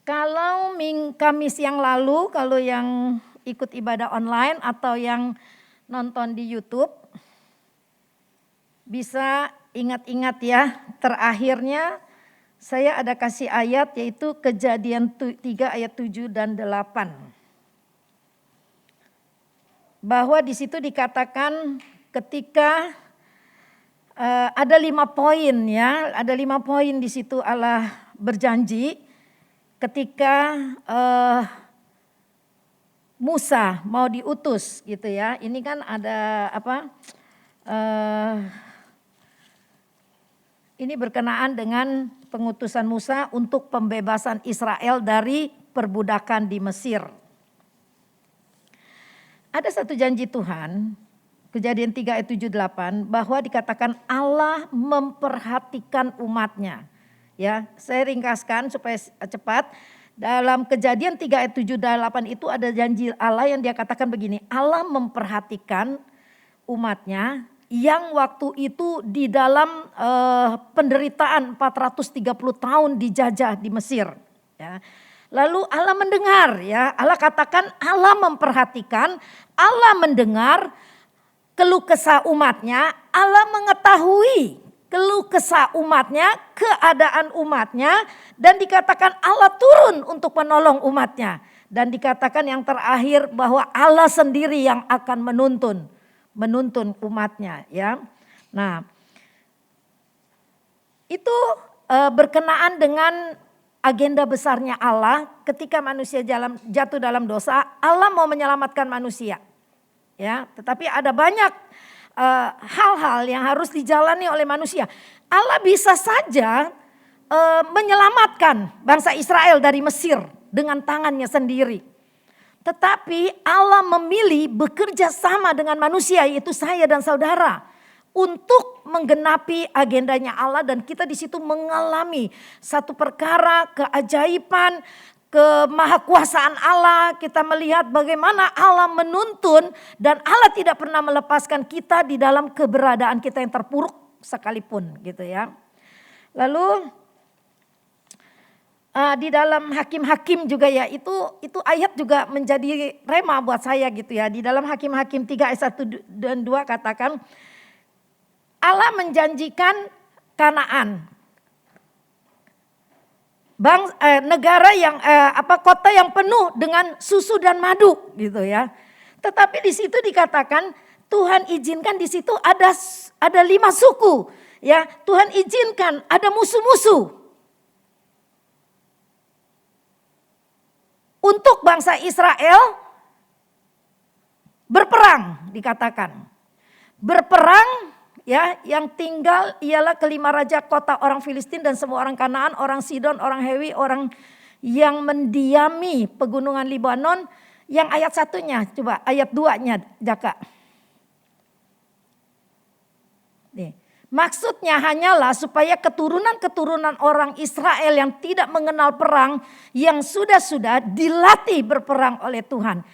Kalau Kamis yang lalu, kalau yang ikut ibadah online atau yang nonton di YouTube, bisa ingat-ingat ya, terakhirnya saya ada kasih ayat yaitu Kejadian 3 ayat 7 dan 8. Bahwa di situ dikatakan ketika ada 5 poin ya, ada 5 poin di situ Allah berjanji ketika Musa mau diutus gitu ya. Ini kan ada apa? Ini berkenaan dengan pengutusan Musa untuk pembebasan Israel dari perbudakan di Mesir. Ada satu janji Tuhan, Kejadian 3 ayat 7-8, bahwa dikatakan Allah memperhatikan umatnya. Ya, saya ringkaskan supaya cepat. Dalam Kejadian 3 ayat 7-8 itu ada janji Allah yang dia katakan begini, Allah memperhatikan umatnya yang waktu itu di dalam penderitaan 430 tahun dijajah di Mesir. Ya. Lalu Allah mendengar ya, Allah katakan Allah memperhatikan, Allah mendengar keluh kesah umatnya, Allah mengetahui keluh kesah umatnya, keadaan umatnya, dan dikatakan Allah turun untuk menolong umatnya. Dan dikatakan yang terakhir bahwa Allah sendiri yang akan menuntun umatnya ya. Nah, itu berkenaan dengan agenda besarnya Allah ketika manusia jatuh dalam dosa, Allah mau menyelamatkan manusia. Ya, tetapi ada banyak hal-hal yang harus dijalani oleh manusia. Allah bisa saja menyelamatkan bangsa Israel dari Mesir dengan tangannya sendiri. Tetapi Allah memilih bekerja sama dengan manusia, yaitu saya dan saudara, untuk menggenapi agendanya Allah, dan kita di situ mengalami satu perkara keajaiban, kemahakuasaan Allah. Kita melihat bagaimana Allah menuntun dan Allah tidak pernah melepaskan kita di dalam keberadaan kita yang terpuruk sekalipun gitu ya. Lalu di dalam Hakim-Hakim juga ya, itu ayat juga menjadi rema buat saya gitu ya. Di dalam Hakim-Hakim 3 ayat 1 dan 2 katakan Allah menjanjikan Kanaan, negara yang kota yang penuh dengan susu dan madu gitu ya. Tetapi di situ dikatakan Tuhan izinkan di situ ada 5 suku ya. Tuhan izinkan ada musuh-musuh untuk bangsa Israel berperang, dikatakan. Berperang ya, yang tinggal ialah kelima raja kota orang Filistin dan semua orang Kanaan, orang Sidon, orang Hewi, orang yang mendiami pegunungan Libanon. Yang ayat 1-nya, coba ayat 2-nya Jaka. Nih, maksudnya hanyalah supaya keturunan-keturunan orang Israel yang tidak mengenal perang, yang sudah-sudah dilatih berperang oleh Tuhan.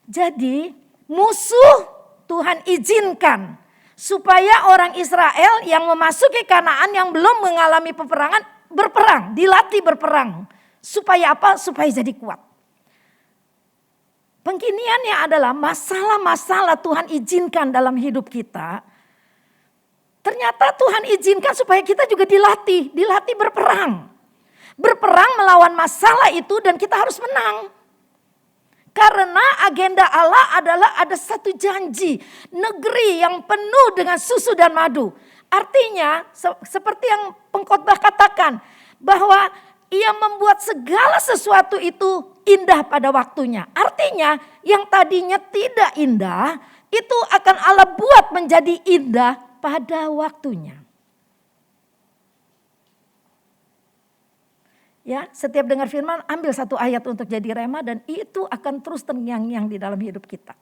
Jadi musuh Tuhan izinkan supaya orang Israel yang memasuki Kanaan yang belum mengalami peperangan berperang, dilatih berperang. Supaya apa? Supaya jadi kuat. Pengkiniannya adalah masalah-masalah Tuhan izinkan dalam hidup kita. Ternyata Tuhan izinkan supaya kita juga dilatih berperang. Berperang melawan masalah itu dan kita harus menang. Karena agenda Allah adalah ada satu janji, negeri yang penuh dengan susu dan madu. Artinya seperti yang pengkhotbah katakan, bahwa Ia membuat segala sesuatu itu indah pada waktunya. Artinya yang tadinya tidak indah itu akan Allah buat menjadi indah pada waktunya. Ya, setiap dengar firman ambil satu ayat untuk jadi rema dan itu akan terus terngiang-ngiang di dalam hidup kita.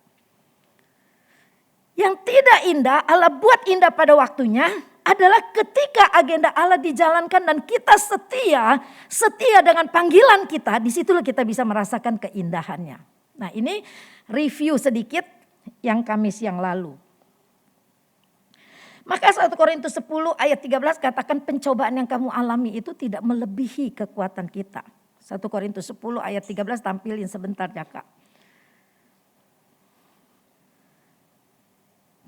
Yang tidak indah Allah buat indah pada waktunya adalah ketika agenda Allah dijalankan dan kita setia dengan panggilan kita, disitulah kita bisa merasakan keindahannya. Nah, ini review sedikit yang Kamis yang lalu. Maka 1 Korintus 10 ayat 13 katakan pencobaan yang kamu alami itu tidak melebihi kekuatan kita. 1 Korintus 10 ayat 13 tampilin sebentar Jaka.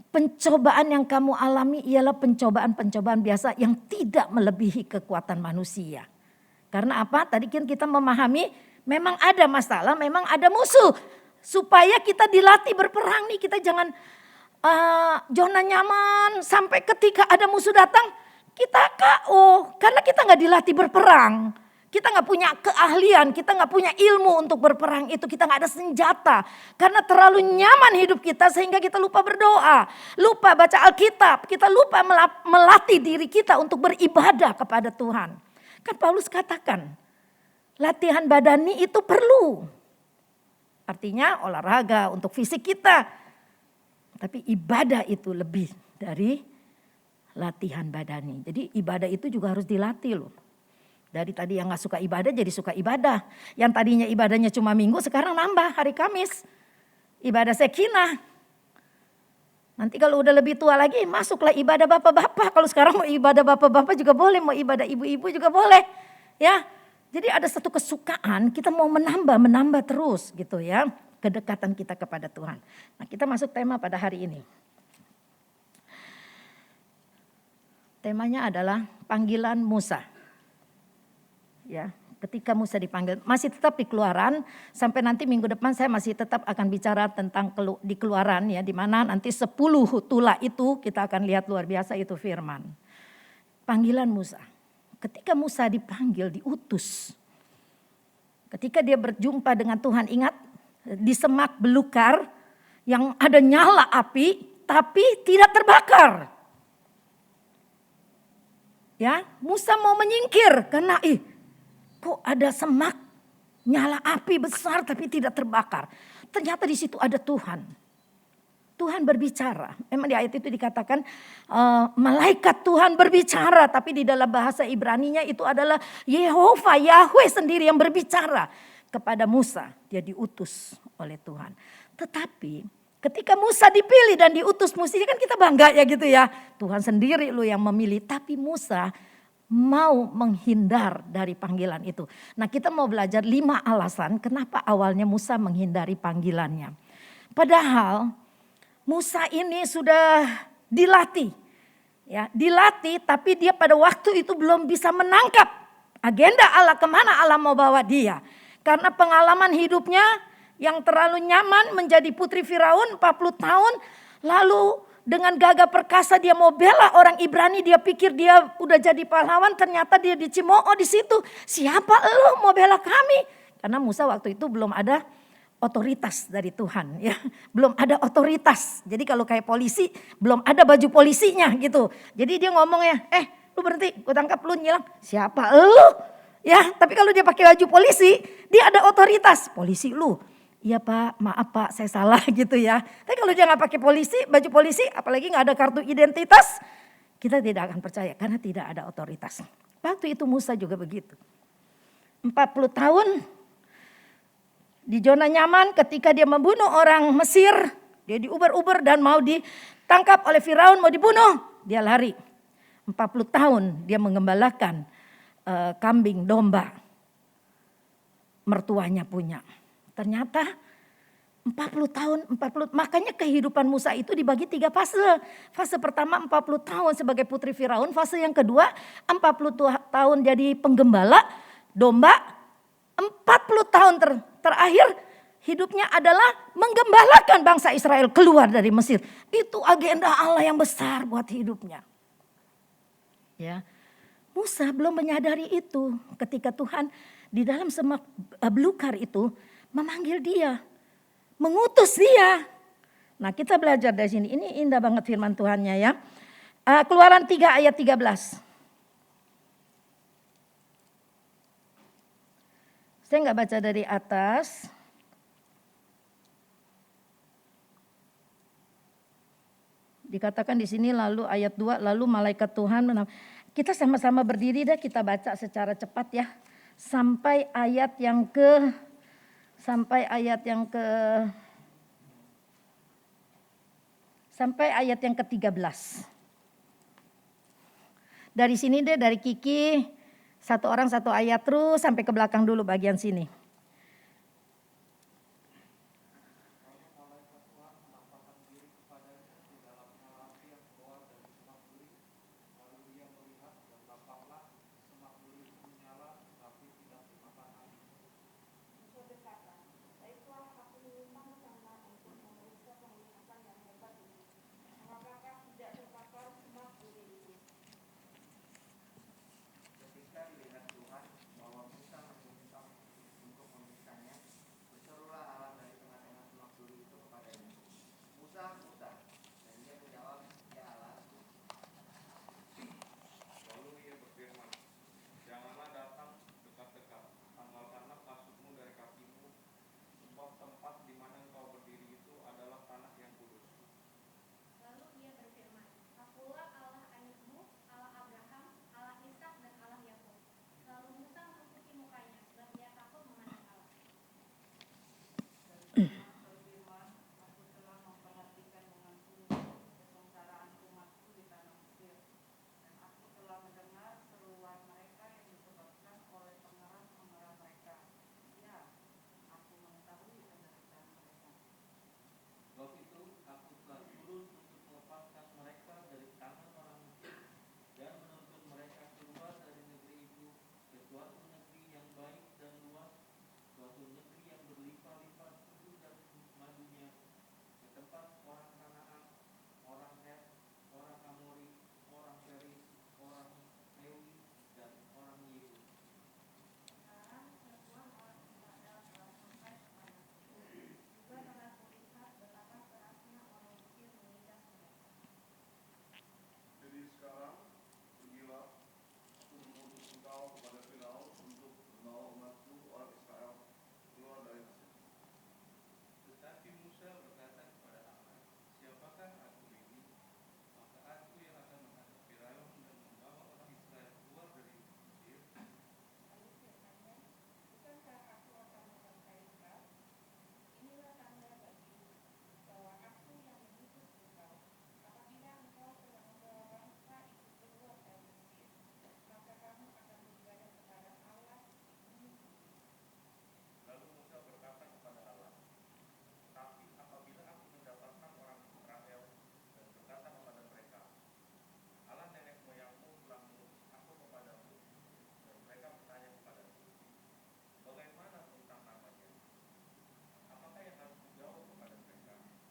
Pencobaan yang kamu alami ialah pencobaan-pencobaan biasa yang tidak melebihi kekuatan manusia. Karena apa? Tadi kan kita memahami memang ada masalah, memang ada musuh. Supaya kita dilatih berperang nih, kita jangan zona nyaman sampai ketika ada musuh datang kita KO. Karena kita gak dilatih berperang. Kita gak punya keahlian, kita gak punya ilmu untuk berperang itu. Kita gak ada senjata. Karena terlalu nyaman hidup kita sehingga kita lupa berdoa. Lupa baca Alkitab. Kita lupa melatih diri kita untuk beribadah kepada Tuhan. Kan Paulus katakan, latihan badani itu perlu. Artinya olahraga untuk fisik kita. Tapi ibadah itu lebih dari latihan badani. Jadi ibadah itu juga harus dilatih loh. Dari tadi yang gak suka ibadah jadi suka ibadah. Yang tadinya ibadahnya cuma minggu sekarang nambah hari Kamis. Ibadah sekinah. Nanti kalau udah lebih tua lagi masuklah ibadah bapak-bapak. Kalau sekarang mau ibadah bapak-bapak juga boleh. Mau ibadah ibu-ibu juga boleh. Ya, jadi ada satu kesukaan kita mau menambah terus gitu ya. Kedekatan kita kepada Tuhan. Nah, kita masuk tema pada hari ini. Temanya adalah panggilan Musa. Ya, ketika Musa dipanggil, masih tetap di Keluaran, sampai nanti minggu depan saya masih tetap akan bicara tentang di Keluaran ya, di mana nanti 10 tula itu kita akan lihat luar biasa itu firman. Panggilan Musa. Ketika Musa dipanggil, diutus. Ketika dia berjumpa dengan Tuhan, ingat di semak belukar yang ada nyala api tapi tidak terbakar. Ya, Musa mau menyingkir karena kok ada semak nyala api besar tapi tidak terbakar. Ternyata di situ ada Tuhan. Tuhan berbicara. Memang di ayat itu dikatakan malaikat Tuhan berbicara. Tapi di dalam bahasa Ibraninya itu adalah Yehova, Yahweh sendiri yang berbicara kepada Musa. Dia diutus oleh Tuhan. Tetapi ketika Musa dipilih dan diutus, mestinya kan kita bangga ya gitu ya. Tuhan sendiri lu yang memilih. Tapi Musa mau menghindar dari panggilan itu. Nah, kita mau belajar 5 alasan kenapa awalnya Musa menghindari panggilannya. Padahal Musa ini sudah dilatih. Ya, dilatih tapi dia pada waktu itu belum bisa menangkap agenda Allah, kemana Allah mau bawa dia. Karena pengalaman hidupnya yang terlalu nyaman menjadi putri Firaun 40 tahun. Lalu dengan gagah perkasa dia mau bela orang Ibrani, dia pikir dia udah jadi pahlawan, ternyata dia dicemooh di situ. Siapa lu mau bela kami? Karena Musa waktu itu belum ada otoritas dari Tuhan ya. Belum ada otoritas. Jadi kalau kayak polisi belum ada baju polisinya gitu. Jadi dia ngomongnya, lu berhenti, gue tangkap lu nyilang. Siapa lu? Ya, tapi kalau dia pakai baju polisi, dia ada otoritas. Polisi lu. Iya Pak, maaf Pak, saya salah gitu ya. Tapi kalau dia nggak pakai polisi, baju polisi, apalagi nggak ada kartu identitas, kita tidak akan percaya karena tidak ada otoritas. Waktu itu Musa juga begitu. 40 tahun di zona nyaman ketika dia membunuh orang Mesir, dia diuber-uber dan mau ditangkap oleh Firaun, mau dibunuh, dia lari. 40 tahun dia mengembalakan kambing domba, mertuanya punya. Ternyata 40 tahun, makanya kehidupan Musa itu dibagi 3 fase. Fase pertama 40 tahun sebagai putri Firaun, fase yang kedua 40 tahun jadi penggembala domba, 40 tahun terakhir hidupnya adalah menggembalakan bangsa Israel keluar dari Mesir. Itu agenda Allah yang besar buat hidupnya. Ya, Musa belum menyadari itu ketika Tuhan di dalam semak belukar itu memanggil dia, mengutus dia. Nah, kita belajar dari sini. Ini indah banget firman Tuhannya ya. Keluaran 3 ayat 13. Saya nggak baca dari atas. Dikatakan di sini lalu ayat 2, lalu malaikat Tuhan kita sama-sama berdiri dah, kita baca secara cepat ya. Sampai ayat yang ke-13. Dari sini deh, dari Kiki, satu orang satu ayat terus sampai ke belakang dulu bagian sini.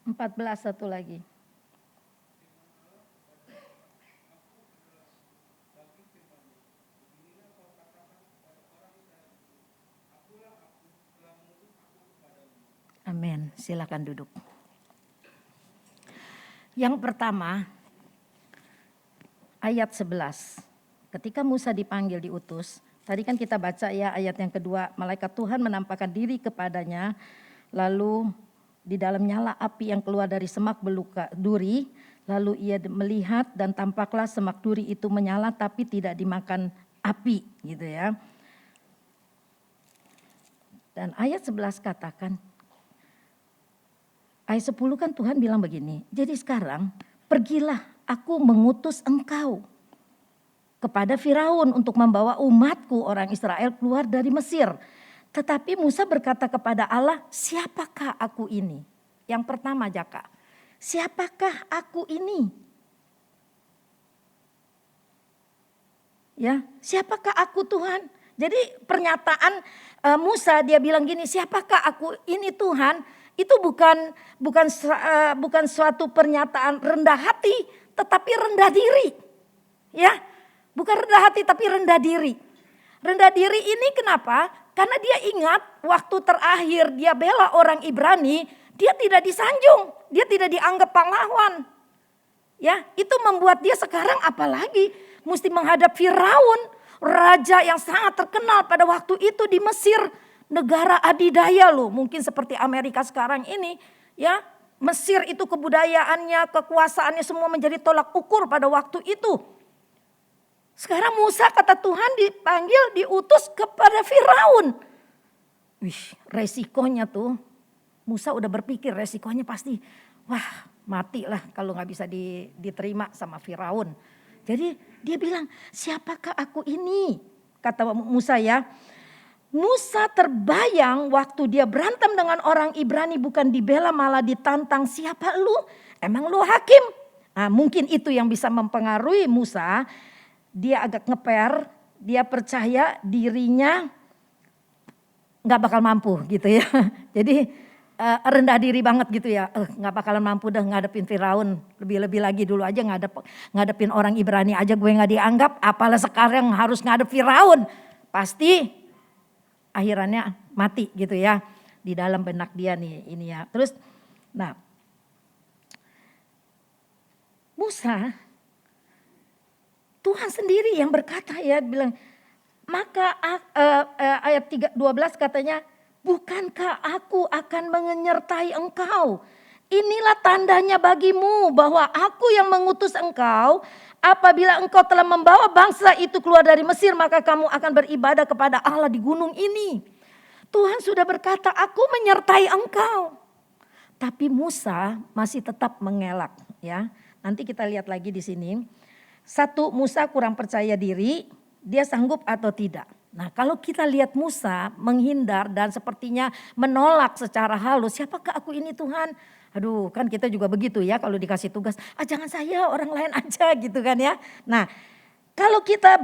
Empat belas satu lagi. silakan duduk. Yang pertama, ayat 11. Ketika Musa dipanggil diutus, tadi kan kita baca ya ayat yang kedua, malaikat Tuhan menampakkan diri kepadanya, lalu di dalam nyala api yang keluar dari semak belukar duri, lalu ia melihat dan tampaklah semak duri itu menyala tapi tidak dimakan api, gitu ya. Dan ayat 11 katakan, ayat 10 kan Tuhan bilang begini, jadi sekarang pergilah, aku mengutus engkau kepada Firaun untuk membawa umatku orang Israel keluar dari Mesir. Tetapi Musa berkata kepada Allah, siapakah aku ini? Yang pertama Jaka, siapakah aku ini? Ya, siapakah aku Tuhan? Jadi pernyataan Musa dia bilang gini, siapakah aku ini Tuhan? Itu bukan suatu pernyataan rendah hati, tetapi rendah diri. Ya, bukan rendah hati tapi rendah diri. Rendah diri ini kenapa? Karena dia ingat waktu terakhir dia bela orang Ibrani, dia tidak disanjung, dia tidak dianggap pahlawan. Ya, itu membuat dia sekarang apalagi mesti menghadap Firaun, raja yang sangat terkenal pada waktu itu di Mesir, negara adidaya loh, mungkin seperti Amerika sekarang ini, ya. Mesir itu kebudayaannya, kekuasaannya semua menjadi tolak ukur pada waktu itu. Sekarang Musa kata Tuhan dipanggil, diutus kepada Firaun. Wih, resikonya tuh, Musa udah berpikir resikonya pasti, wah matilah kalau gak bisa diterima sama Firaun. Jadi dia bilang, siapakah aku ini? Kata Musa ya. Musa terbayang waktu dia berantem dengan orang Ibrani bukan dibela malah ditantang, siapa lu? Emang lu hakim? Nah, mungkin itu yang bisa mempengaruhi Musa. Dia agak ngeper, dia percaya dirinya gak bakal mampu gitu ya. Jadi rendah diri banget gitu ya, nggak bakalan mampu dah ngadepin Firaun, lebih-lebih lagi dulu aja ngadepin orang Ibrani aja gue nggak dianggap, apalah sekarang harus ngadep Firaun, pasti akhirannya mati gitu ya di dalam benak dia nih ini ya. Terus, nah Musa, Tuhan sendiri yang berkata ya bilang, maka ayat 12 katanya, bukankah aku akan menyertai engkau? Inilah tandanya bagimu bahwa aku yang mengutus engkau. Apabila engkau telah membawa bangsa itu keluar dari Mesir, maka kamu akan beribadah kepada Allah di gunung ini. Tuhan sudah berkata, aku menyertai engkau. Tapi Musa masih tetap mengelak ya. Nanti kita lihat lagi di sini. Satu, Musa kurang percaya diri, dia sanggup atau tidak. Nah kalau kita lihat Musa menghindar dan sepertinya menolak secara halus, siapakah aku ini Tuhan? Aduh kan kita juga begitu ya kalau dikasih tugas, jangan saya orang lain aja gitu kan ya. Nah kalau kita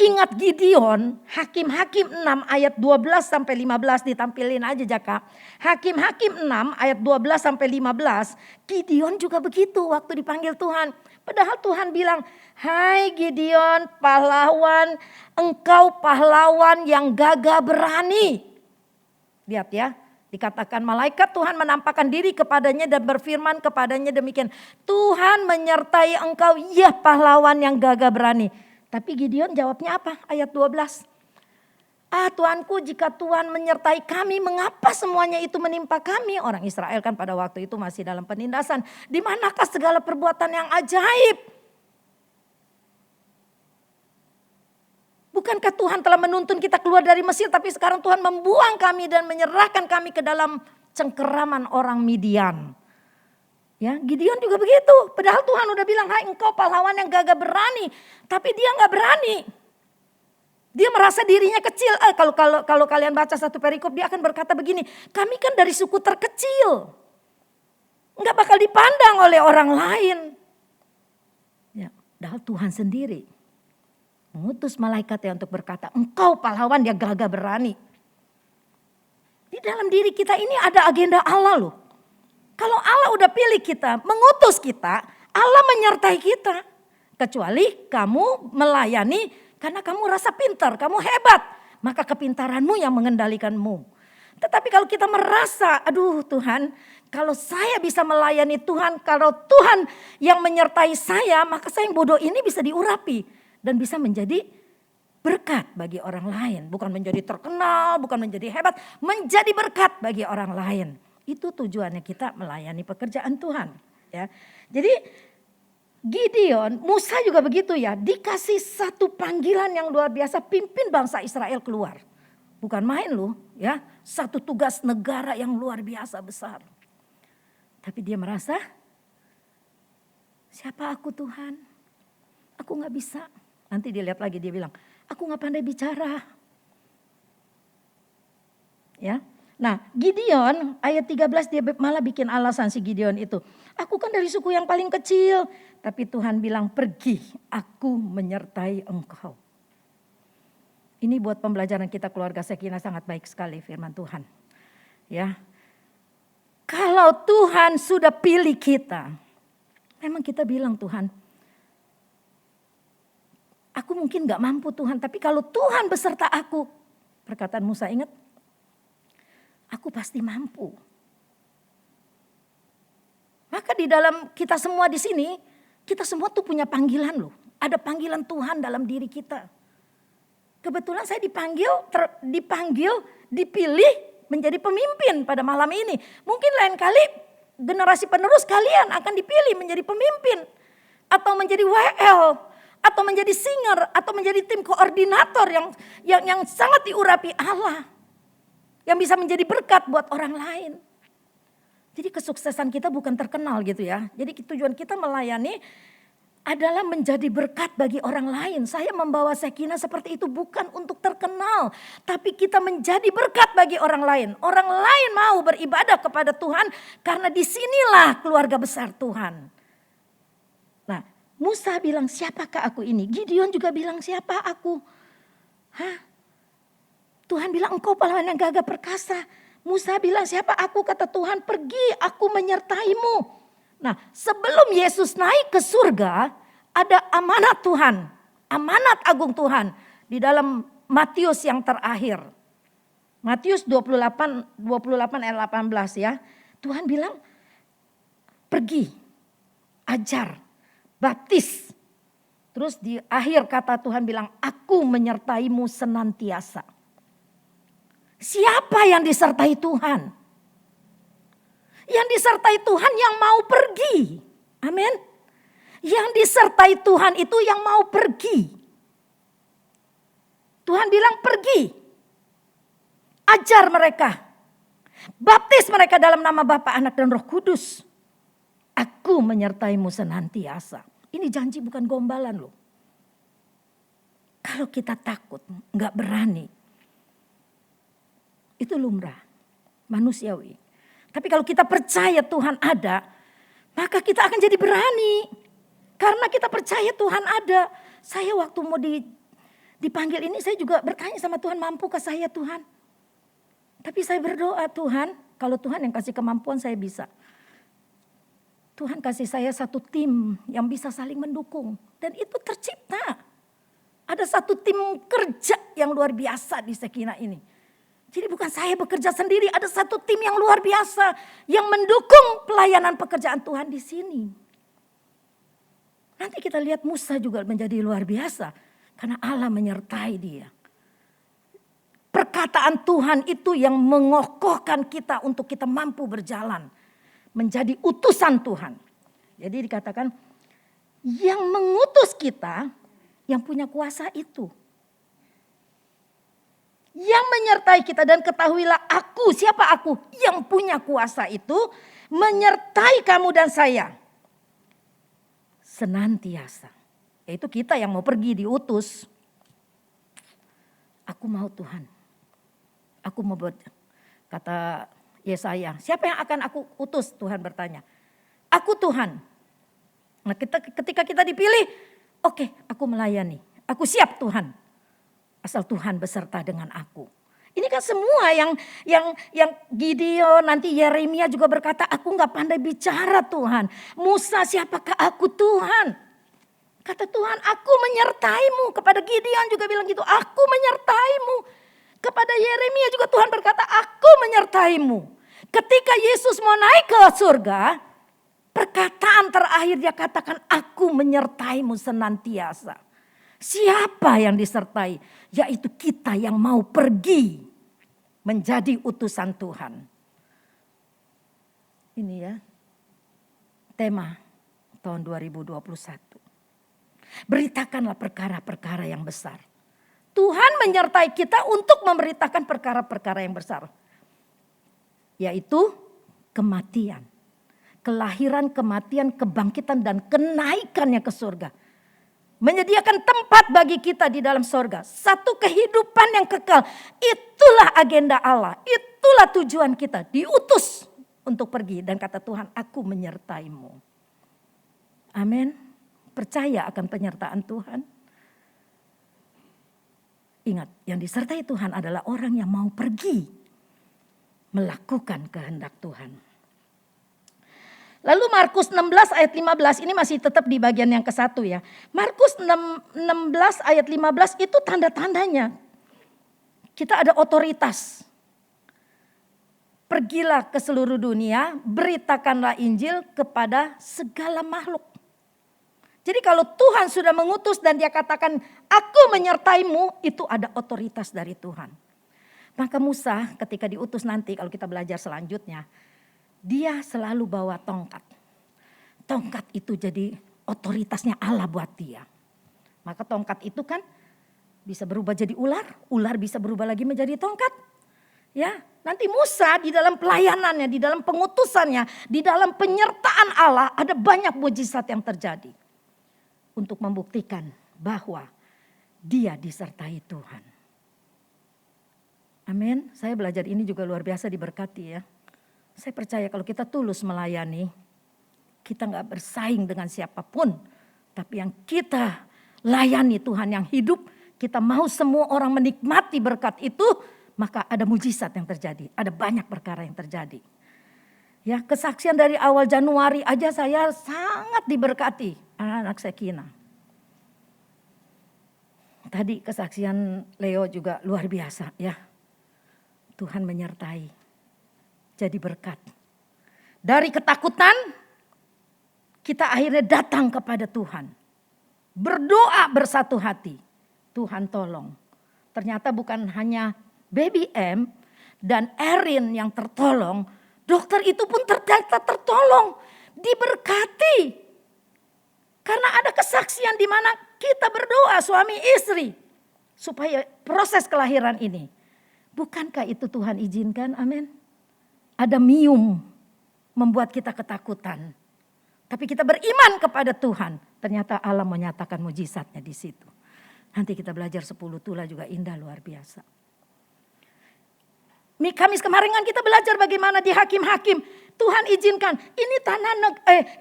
ingat Gideon, Hakim-Hakim 6 ayat 12 sampai 15 ditampilin aja Jaka. Hakim-Hakim 6 ayat 12 sampai 15, Gideon juga begitu waktu dipanggil Tuhan. Padahal Tuhan bilang, hai Gideon pahlawan, engkau pahlawan yang gagah berani. Lihat ya, dikatakan malaikat Tuhan menampakkan diri kepadanya dan berfirman kepadanya demikian. Tuhan menyertai engkau, ya pahlawan yang gagah berani. Tapi Gideon jawabnya apa? Ayat 12. Tuanku, jika Tuhan menyertai kami, mengapa semuanya itu menimpa kami? Orang Israel kan pada waktu itu masih dalam penindasan. Di manakah segala perbuatan yang ajaib? Bukankah Tuhan telah menuntun kita keluar dari Mesir, tapi sekarang Tuhan membuang kami dan menyerahkan kami ke dalam cengkeraman orang Midian. Ya, Gideon juga begitu. Padahal Tuhan udah bilang, hai engkau pahlawan yang gagah berani. Tapi dia gak berani. Dia merasa dirinya kecil. Kalau kalian baca satu perikop, dia akan berkata begini, kami kan dari suku terkecil. Nggak bakal dipandang oleh orang lain. Ya, padahal Tuhan sendiri mengutus malaikatnya untuk berkata, engkau pahlawan yang gagah berani. Di dalam diri kita ini ada agenda Allah loh. Kalau Allah udah pilih kita, mengutus kita, Allah menyertai kita. Kecuali kamu melayani karena kamu rasa pintar, kamu hebat. Maka kepintaranmu yang mengendalikanmu. Tetapi kalau kita merasa, aduh Tuhan, kalau saya bisa melayani Tuhan, kalau Tuhan yang menyertai saya, maka saya yang bodoh ini bisa diurapi. Dan bisa menjadi berkat bagi orang lain. Bukan menjadi terkenal, bukan menjadi hebat, menjadi berkat bagi orang lain. Itu tujuannya kita melayani pekerjaan Tuhan. Ya. Jadi Gideon, Musa juga begitu ya, dikasih satu panggilan yang luar biasa, pimpin bangsa Israel keluar. Bukan main loh ya, satu tugas negara yang luar biasa besar. Tapi dia merasa, siapa aku Tuhan? Aku gak bisa. Nanti dia lihat lagi, dia bilang, aku gak pandai bicara. Ya. Nah Gideon ayat 13 dia malah bikin alasan si Gideon itu. Aku kan dari suku yang paling kecil. Tapi Tuhan bilang pergi, aku menyertai engkau. Ini buat pembelajaran kita keluarga Shekinah sangat baik sekali firman Tuhan. Ya. Kalau Tuhan sudah pilih kita. Memang kita bilang Tuhan. Aku mungkin gak mampu Tuhan. Tapi kalau Tuhan beserta aku. Perkataan Musa ingat. Aku pasti mampu. Maka di dalam kita semua di sini. Kita semua tuh punya panggilan loh. Ada panggilan Tuhan dalam diri kita. Kebetulan saya dipanggil, dipilih menjadi pemimpin pada malam ini. Mungkin lain kali generasi penerus kalian akan dipilih menjadi pemimpin. Atau menjadi WL. Atau menjadi singer. Atau menjadi tim koordinator yang sangat diurapi Allah. Yang bisa menjadi berkat buat orang lain. Jadi kesuksesan kita bukan terkenal gitu ya. Jadi tujuan kita melayani adalah menjadi berkat bagi orang lain. Saya membawa Shekinah seperti itu bukan untuk terkenal. Tapi kita menjadi berkat bagi orang lain. Orang lain mau beribadah kepada Tuhan karena disinilah keluarga besar Tuhan. Nah Musa bilang siapakah aku ini? Gideon juga bilang siapa aku? Tuhan bilang engkau pahlawan yang gagah perkasa. Musa bilang siapa aku? Kata Tuhan pergi aku menyertaimu. Nah sebelum Yesus naik ke surga ada amanat Tuhan. Amanat agung Tuhan. Di dalam Matius yang terakhir. Matius 28 ayat 18 ya. Tuhan bilang pergi, ajar, baptis. Terus di akhir kata Tuhan bilang aku menyertaimu senantiasa. Siapa yang disertai Tuhan? Yang disertai Tuhan yang mau pergi. Amin. Yang disertai Tuhan itu yang mau pergi. Tuhan bilang pergi. Ajar mereka. Baptis mereka dalam nama Bapa, Anak dan Roh Kudus. Aku menyertaimu senantiasa. Ini janji bukan gombalan loh. Kalau kita takut, gak berani. Itu lumrah, manusiawi. Tapi kalau kita percaya Tuhan ada, maka kita akan jadi berani. Karena kita percaya Tuhan ada. Saya waktu mau dipanggil ini saya juga bertanya sama Tuhan, mampukah saya Tuhan? Tapi saya berdoa Tuhan, kalau Tuhan yang kasih kemampuan saya bisa. Tuhan kasih saya satu tim yang bisa saling mendukung. Dan itu tercipta. Ada satu tim kerja yang luar biasa di Shekinah ini. Jadi bukan saya bekerja sendiri, ada satu tim yang luar biasa yang mendukung pelayanan pekerjaan Tuhan di sini. Nanti kita lihat Musa juga menjadi luar biasa karena Allah menyertai dia. Perkataan Tuhan itu yang mengokohkan kita untuk kita mampu berjalan menjadi utusan Tuhan. Jadi dikatakan yang mengutus kita yang punya kuasa itu. Yang menyertai kita dan ketahuilah aku, siapa aku? Yang punya kuasa itu menyertai kamu dan saya. Senantiasa. Yaitu kita yang mau pergi diutus. Aku mau Tuhan. Aku mau buat, kata Yesaya. Siapa yang akan aku utus? Tuhan bertanya. Aku Tuhan. Nah ketika kita dipilih, oke, aku melayani. Aku siap Tuhan. Asal Tuhan beserta dengan aku. Ini kan semua yang Gideon, nanti Yeremia juga berkata, aku gak pandai bicara Tuhan. Musa, siapakah aku Tuhan? Kata Tuhan, aku menyertaimu. Kepada Gideon juga bilang gitu, aku menyertaimu. Kepada Yeremia juga Tuhan berkata, aku menyertaimu. Ketika Yesus mau naik ke surga, perkataan terakhir dia katakan, aku menyertaimu senantiasa. Siapa yang disertai? Yaitu kita yang mau pergi menjadi utusan Tuhan. Ini ya, tema tahun 2021. Beritakanlah perkara-perkara yang besar. Tuhan menyertai kita untuk memberitakan perkara-perkara yang besar. Yaitu kematian. Kelahiran, kematian, kebangkitan dan kenaikannya ke surga. Menyediakan tempat bagi kita di dalam surga. Satu kehidupan yang kekal. Itulah agenda Allah. Itulah tujuan kita. Diutus untuk pergi. Dan kata Tuhan, aku menyertaimu. Amin. Percaya akan penyertaan Tuhan. Ingat, yang disertai Tuhan adalah orang yang mau pergi melakukan kehendak Tuhan. Lalu Markus 16 ayat 15 ini masih tetap di bagian yang ke-1 ya. Markus 16 ayat 15 itu tanda-tandanya. Kita ada otoritas. Pergilah ke seluruh dunia, beritakanlah Injil kepada segala makhluk. Jadi kalau Tuhan sudah mengutus dan dia katakan, aku menyertaimu, itu ada otoritas dari Tuhan. Maka Musa ketika diutus nanti, kalau kita belajar selanjutnya, dia selalu bawa tongkat. Tongkat itu jadi otoritasnya Allah buat dia. Maka tongkat itu kan bisa berubah jadi ular, ular bisa berubah lagi menjadi tongkat. Ya, nanti Musa di dalam pelayanannya, di dalam pengutusannya, di dalam penyertaan Allah ada banyak mujizat yang terjadi. Untuk membuktikan bahwa dia disertai Tuhan. Amin. Saya belajar ini juga luar biasa diberkati ya. Saya percaya kalau kita tulus melayani, kita gak bersaing dengan siapapun. Tapi yang kita layani Tuhan yang hidup, kita mau semua orang menikmati berkat itu, maka ada mujizat yang terjadi. Ada banyak perkara yang terjadi. Ya, kesaksian dari awal Januari aja saya sangat diberkati. Anak-anak Sekina. Tadi kesaksian Leo juga luar biasa ya. Tuhan menyertai. Jadi berkat. Dari ketakutan kita akhirnya datang kepada Tuhan. Berdoa bersatu hati. Tuhan tolong. Ternyata bukan hanya Baby M dan Erin yang tertolong. Dokter itu pun ternyata tertolong. Diberkati. Karena ada kesaksian di mana kita berdoa suami istri. Supaya proses kelahiran ini. Bukankah itu Tuhan izinkan? Amin. Ada mium membuat kita ketakutan. Tapi kita beriman kepada Tuhan. Ternyata Allah menyatakan mujizatnya di situ. Nanti kita belajar 10 tula juga indah luar biasa. Kamis kemarin kan kita belajar bagaimana di hakim-hakim. Tuhan izinkan ini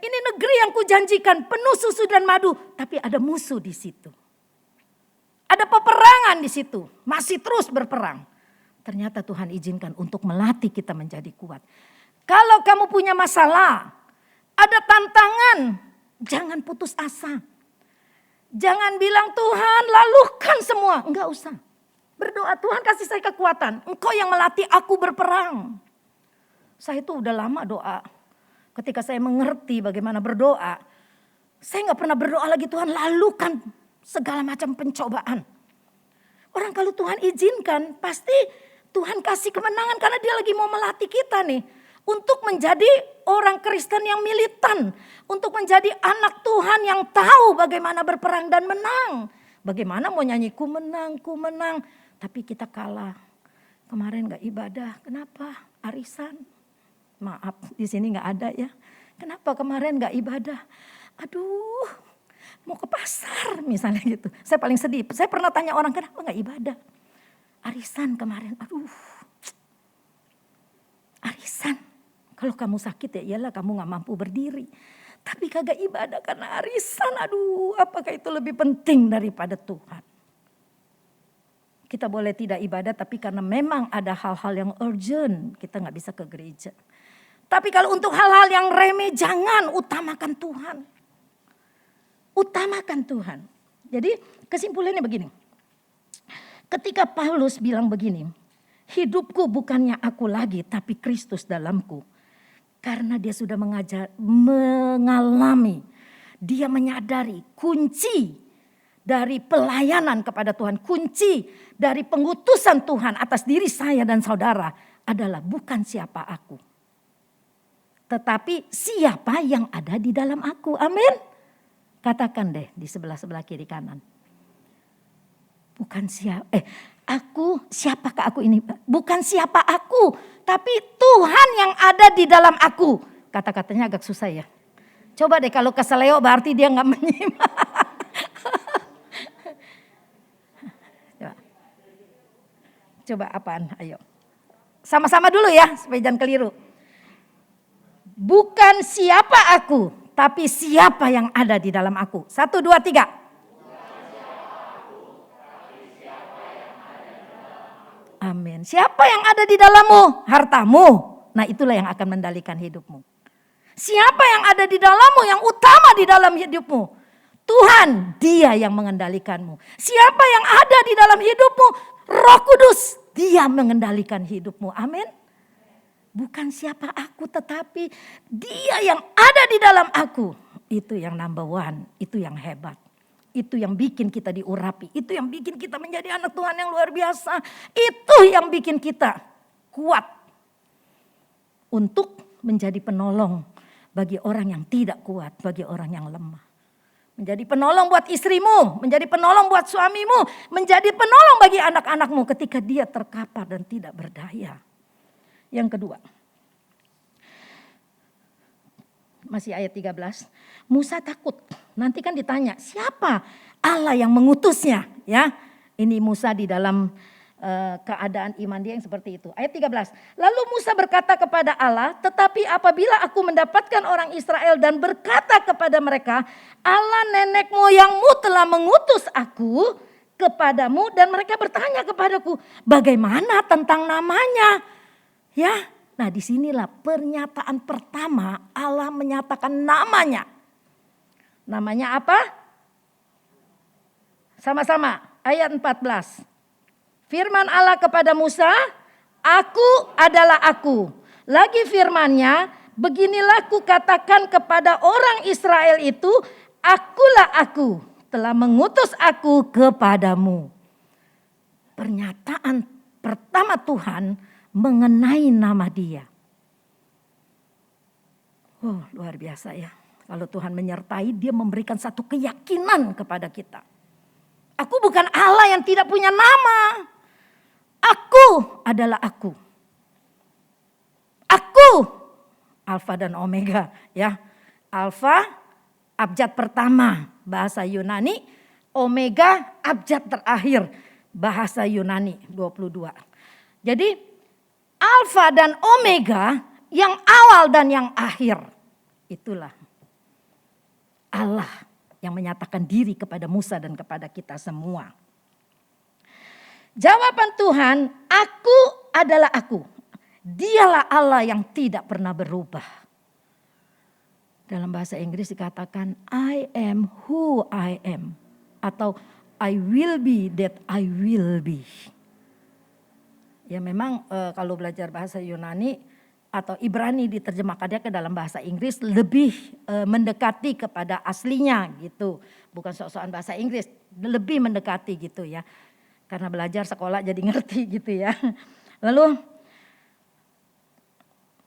ini negeri yang kujanjikan penuh susu dan madu. Tapi ada musuh di situ. Ada peperangan di situ. Masih terus berperang. Ternyata Tuhan izinkan untuk melatih kita menjadi kuat. Kalau kamu punya masalah, ada tantangan, jangan putus asa. Jangan bilang Tuhan lalukan semua. Enggak usah. Berdoa Tuhan kasih saya kekuatan. Engkau yang melatih aku berperang. Saya itu udah lama doa. Ketika saya mengerti bagaimana berdoa. Saya gak pernah berdoa lagi Tuhan lalukan segala macam pencobaan. Orang kalau Tuhan izinkan pasti Tuhan kasih kemenangan karena dia lagi mau melatih kita nih. Untuk menjadi orang Kristen yang militan. Untuk menjadi anak Tuhan yang tahu bagaimana berperang dan menang. Bagaimana mau nyanyi ku menang, ku menang. Tapi kita kalah. Kemarin gak ibadah. Kenapa? Arisan. Maaf di sini gak ada ya. Kenapa kemarin gak ibadah? Aduh mau ke pasar misalnya gitu. Saya paling sedih. Saya pernah tanya orang kenapa gak ibadah? Arisan kemarin. Aduh. Arisan. Kalau kamu sakit ya iyalah kamu gak mampu berdiri. Tapi kagak ibadah karena arisan. Aduh apakah itu lebih penting daripada Tuhan? Kita boleh tidak ibadah tapi karena memang ada hal-hal yang urgent. Kita gak bisa ke gereja. Tapi kalau untuk hal-hal yang remeh jangan utamakan Tuhan. Utamakan Tuhan. Jadi kesimpulannya begini. Ketika Paulus bilang begini, hidupku bukannya aku lagi tapi Kristus dalamku. Karena dia sudah mengalami, dia menyadari kunci dari pelayanan kepada Tuhan, kunci dari pengutusan Tuhan atas diri saya dan saudara adalah bukan siapa aku, tetapi siapa yang ada di dalam aku. Amin. Katakan deh di sebelah kiri kanan. Bukan siapakah aku ini? Bukan siapa aku, tapi Tuhan yang ada di dalam aku. Kata-katanya agak susah ya. Coba deh kalau keseleo berarti dia nggak menyimak. Coba apaan? Ayo. Sama-sama dulu ya supaya jangan keliru. Bukan siapa aku, tapi siapa yang ada di dalam aku. 1, 2, 3. Amin. Siapa yang ada di dalammu? Hartamu. Nah itulah yang akan mendalikan hidupmu. Siapa yang ada di dalammu yang utama di dalam hidupmu? Tuhan, dia yang mengendalikanmu. Siapa yang ada di dalam hidupmu? Roh Kudus, dia mengendalikan hidupmu. Amin. Bukan siapa aku tetapi dia yang ada di dalam aku. Itu yang number one, itu yang hebat. Itu yang bikin kita diurapi. Itu yang bikin kita menjadi anak Tuhan yang luar biasa. Itu yang bikin kita kuat untuk menjadi penolong bagi orang yang tidak kuat, bagi orang yang lemah. Menjadi penolong buat istrimu, menjadi penolong buat suamimu, menjadi penolong bagi anak-anakmu ketika dia terkapar dan tidak berdaya. Yang kedua, masih ayat 13. Musa takut. Nanti kan ditanya, siapa Allah yang mengutusnya? Ya, ini Musa di dalam keadaan iman dia yang seperti itu. Ayat 13. Lalu Musa berkata kepada Allah, tetapi apabila aku mendapatkan orang Israel dan berkata kepada mereka, Allah nenek moyangmu telah mengutus aku kepadamu, dan mereka bertanya kepadaku, bagaimana tentang namanya? Ya, nah disinilah pernyataan pertama Allah menyatakan namanya. Namanya apa? Sama-sama ayat 14. Firman Allah kepada Musa, aku adalah aku. Lagi firmannya, beginilah ku katakan kepada orang Israel itu, akulah aku, telah mengutus aku kepadamu. Pernyataan pertama Tuhan mengenai nama dia. Oh, luar biasa ya. Kalau Tuhan menyertai, dia memberikan satu keyakinan kepada kita. Aku bukan Allah yang tidak punya nama. Aku adalah aku. Aku Alfa dan Omega, ya. Alfa abjad pertama bahasa Yunani, Omega abjad terakhir bahasa Yunani 22. Jadi Alfa dan Omega, yang awal dan yang akhir, itulah Allah yang menyatakan diri kepada Musa dan kepada kita semua. Jawaban Tuhan, aku adalah aku. Dialah Allah yang tidak pernah berubah. Dalam bahasa Inggris dikatakan I am who I am. Atau I will be that I will be. Ya memang kalau belajar bahasa Yunani atau Ibrani diterjemahkannya ke dalam bahasa Inggris lebih mendekati kepada aslinya gitu. Bukan sok-sokan bahasa Inggris, lebih mendekati gitu ya. Karena belajar sekolah jadi ngerti gitu ya. Lalu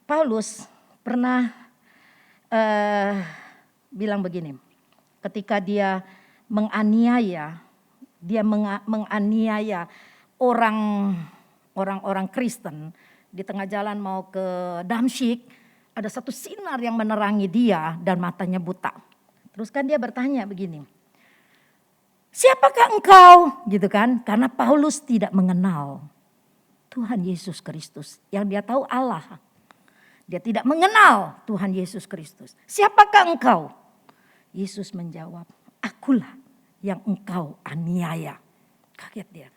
Paulus pernah bilang begini. Ketika dia menganiaya orang-orang Kristen di tengah jalan mau ke Damsyik, ada satu sinar yang menerangi dia dan matanya buta. Terus kan dia bertanya begini, siapakah engkau? Gitu kan, karena Paulus tidak mengenal Tuhan Yesus Kristus. Yang dia tahu Allah. Dia tidak mengenal Tuhan Yesus Kristus. Siapakah engkau? Yesus menjawab, akulah yang engkau aniaya. Kaget dia.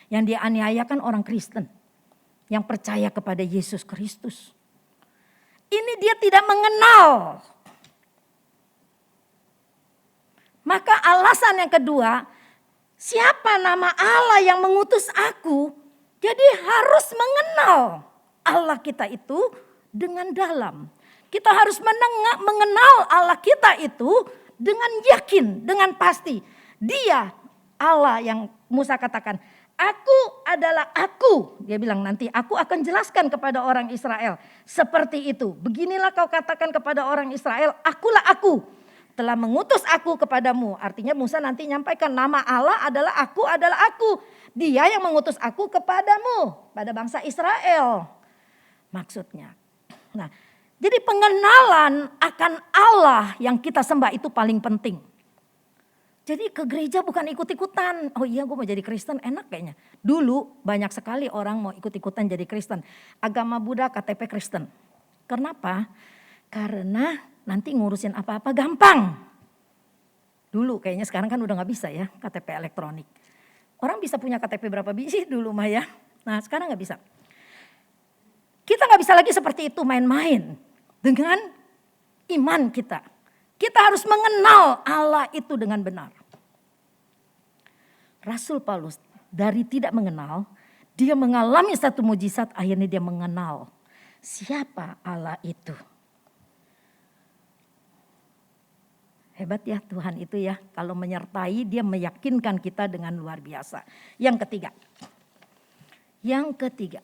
Yang dia aniaya kan orang Kristen. Yang percaya kepada Yesus Kristus. Ini dia tidak mengenal. Maka alasan yang kedua, siapa nama Allah yang mengutus aku. Jadi harus mengenal Allah kita itu dengan dalam. Kita harus mengenal Allah kita itu dengan yakin, dengan pasti. Dia Allah yang Musa katakan, aku adalah aku. Dia bilang nanti aku akan jelaskan kepada orang Israel. Seperti itu. Beginilah kau katakan kepada orang Israel, akulah aku. Telah mengutus aku kepadamu. Artinya Musa nanti nyampaikan nama Allah adalah aku. Dia yang mengutus aku kepadamu. Pada bangsa Israel. Maksudnya. Nah, jadi pengenalan akan Allah yang kita sembah itu paling penting. Jadi ke gereja bukan ikut-ikutan. Oh iya gue mau jadi Kristen, enak kayaknya. Dulu banyak sekali orang mau ikut-ikutan jadi Kristen. Agama Buddha, KTP Kristen. Kenapa? Karena nanti ngurusin apa-apa gampang. Dulu kayaknya, sekarang kan udah gak bisa ya KTP elektronik. Orang bisa punya KTP berapa biji dulu mah ya. Nah sekarang gak bisa. Kita gak bisa lagi seperti itu main-main dengan iman kita. Kita harus mengenal Allah itu dengan benar. Rasul Paulus dari tidak mengenal, dia mengalami satu mujizat, akhirnya dia mengenal siapa Allah itu. Hebat ya Tuhan itu ya, kalau menyertai dia meyakinkan kita dengan luar biasa. Yang ketiga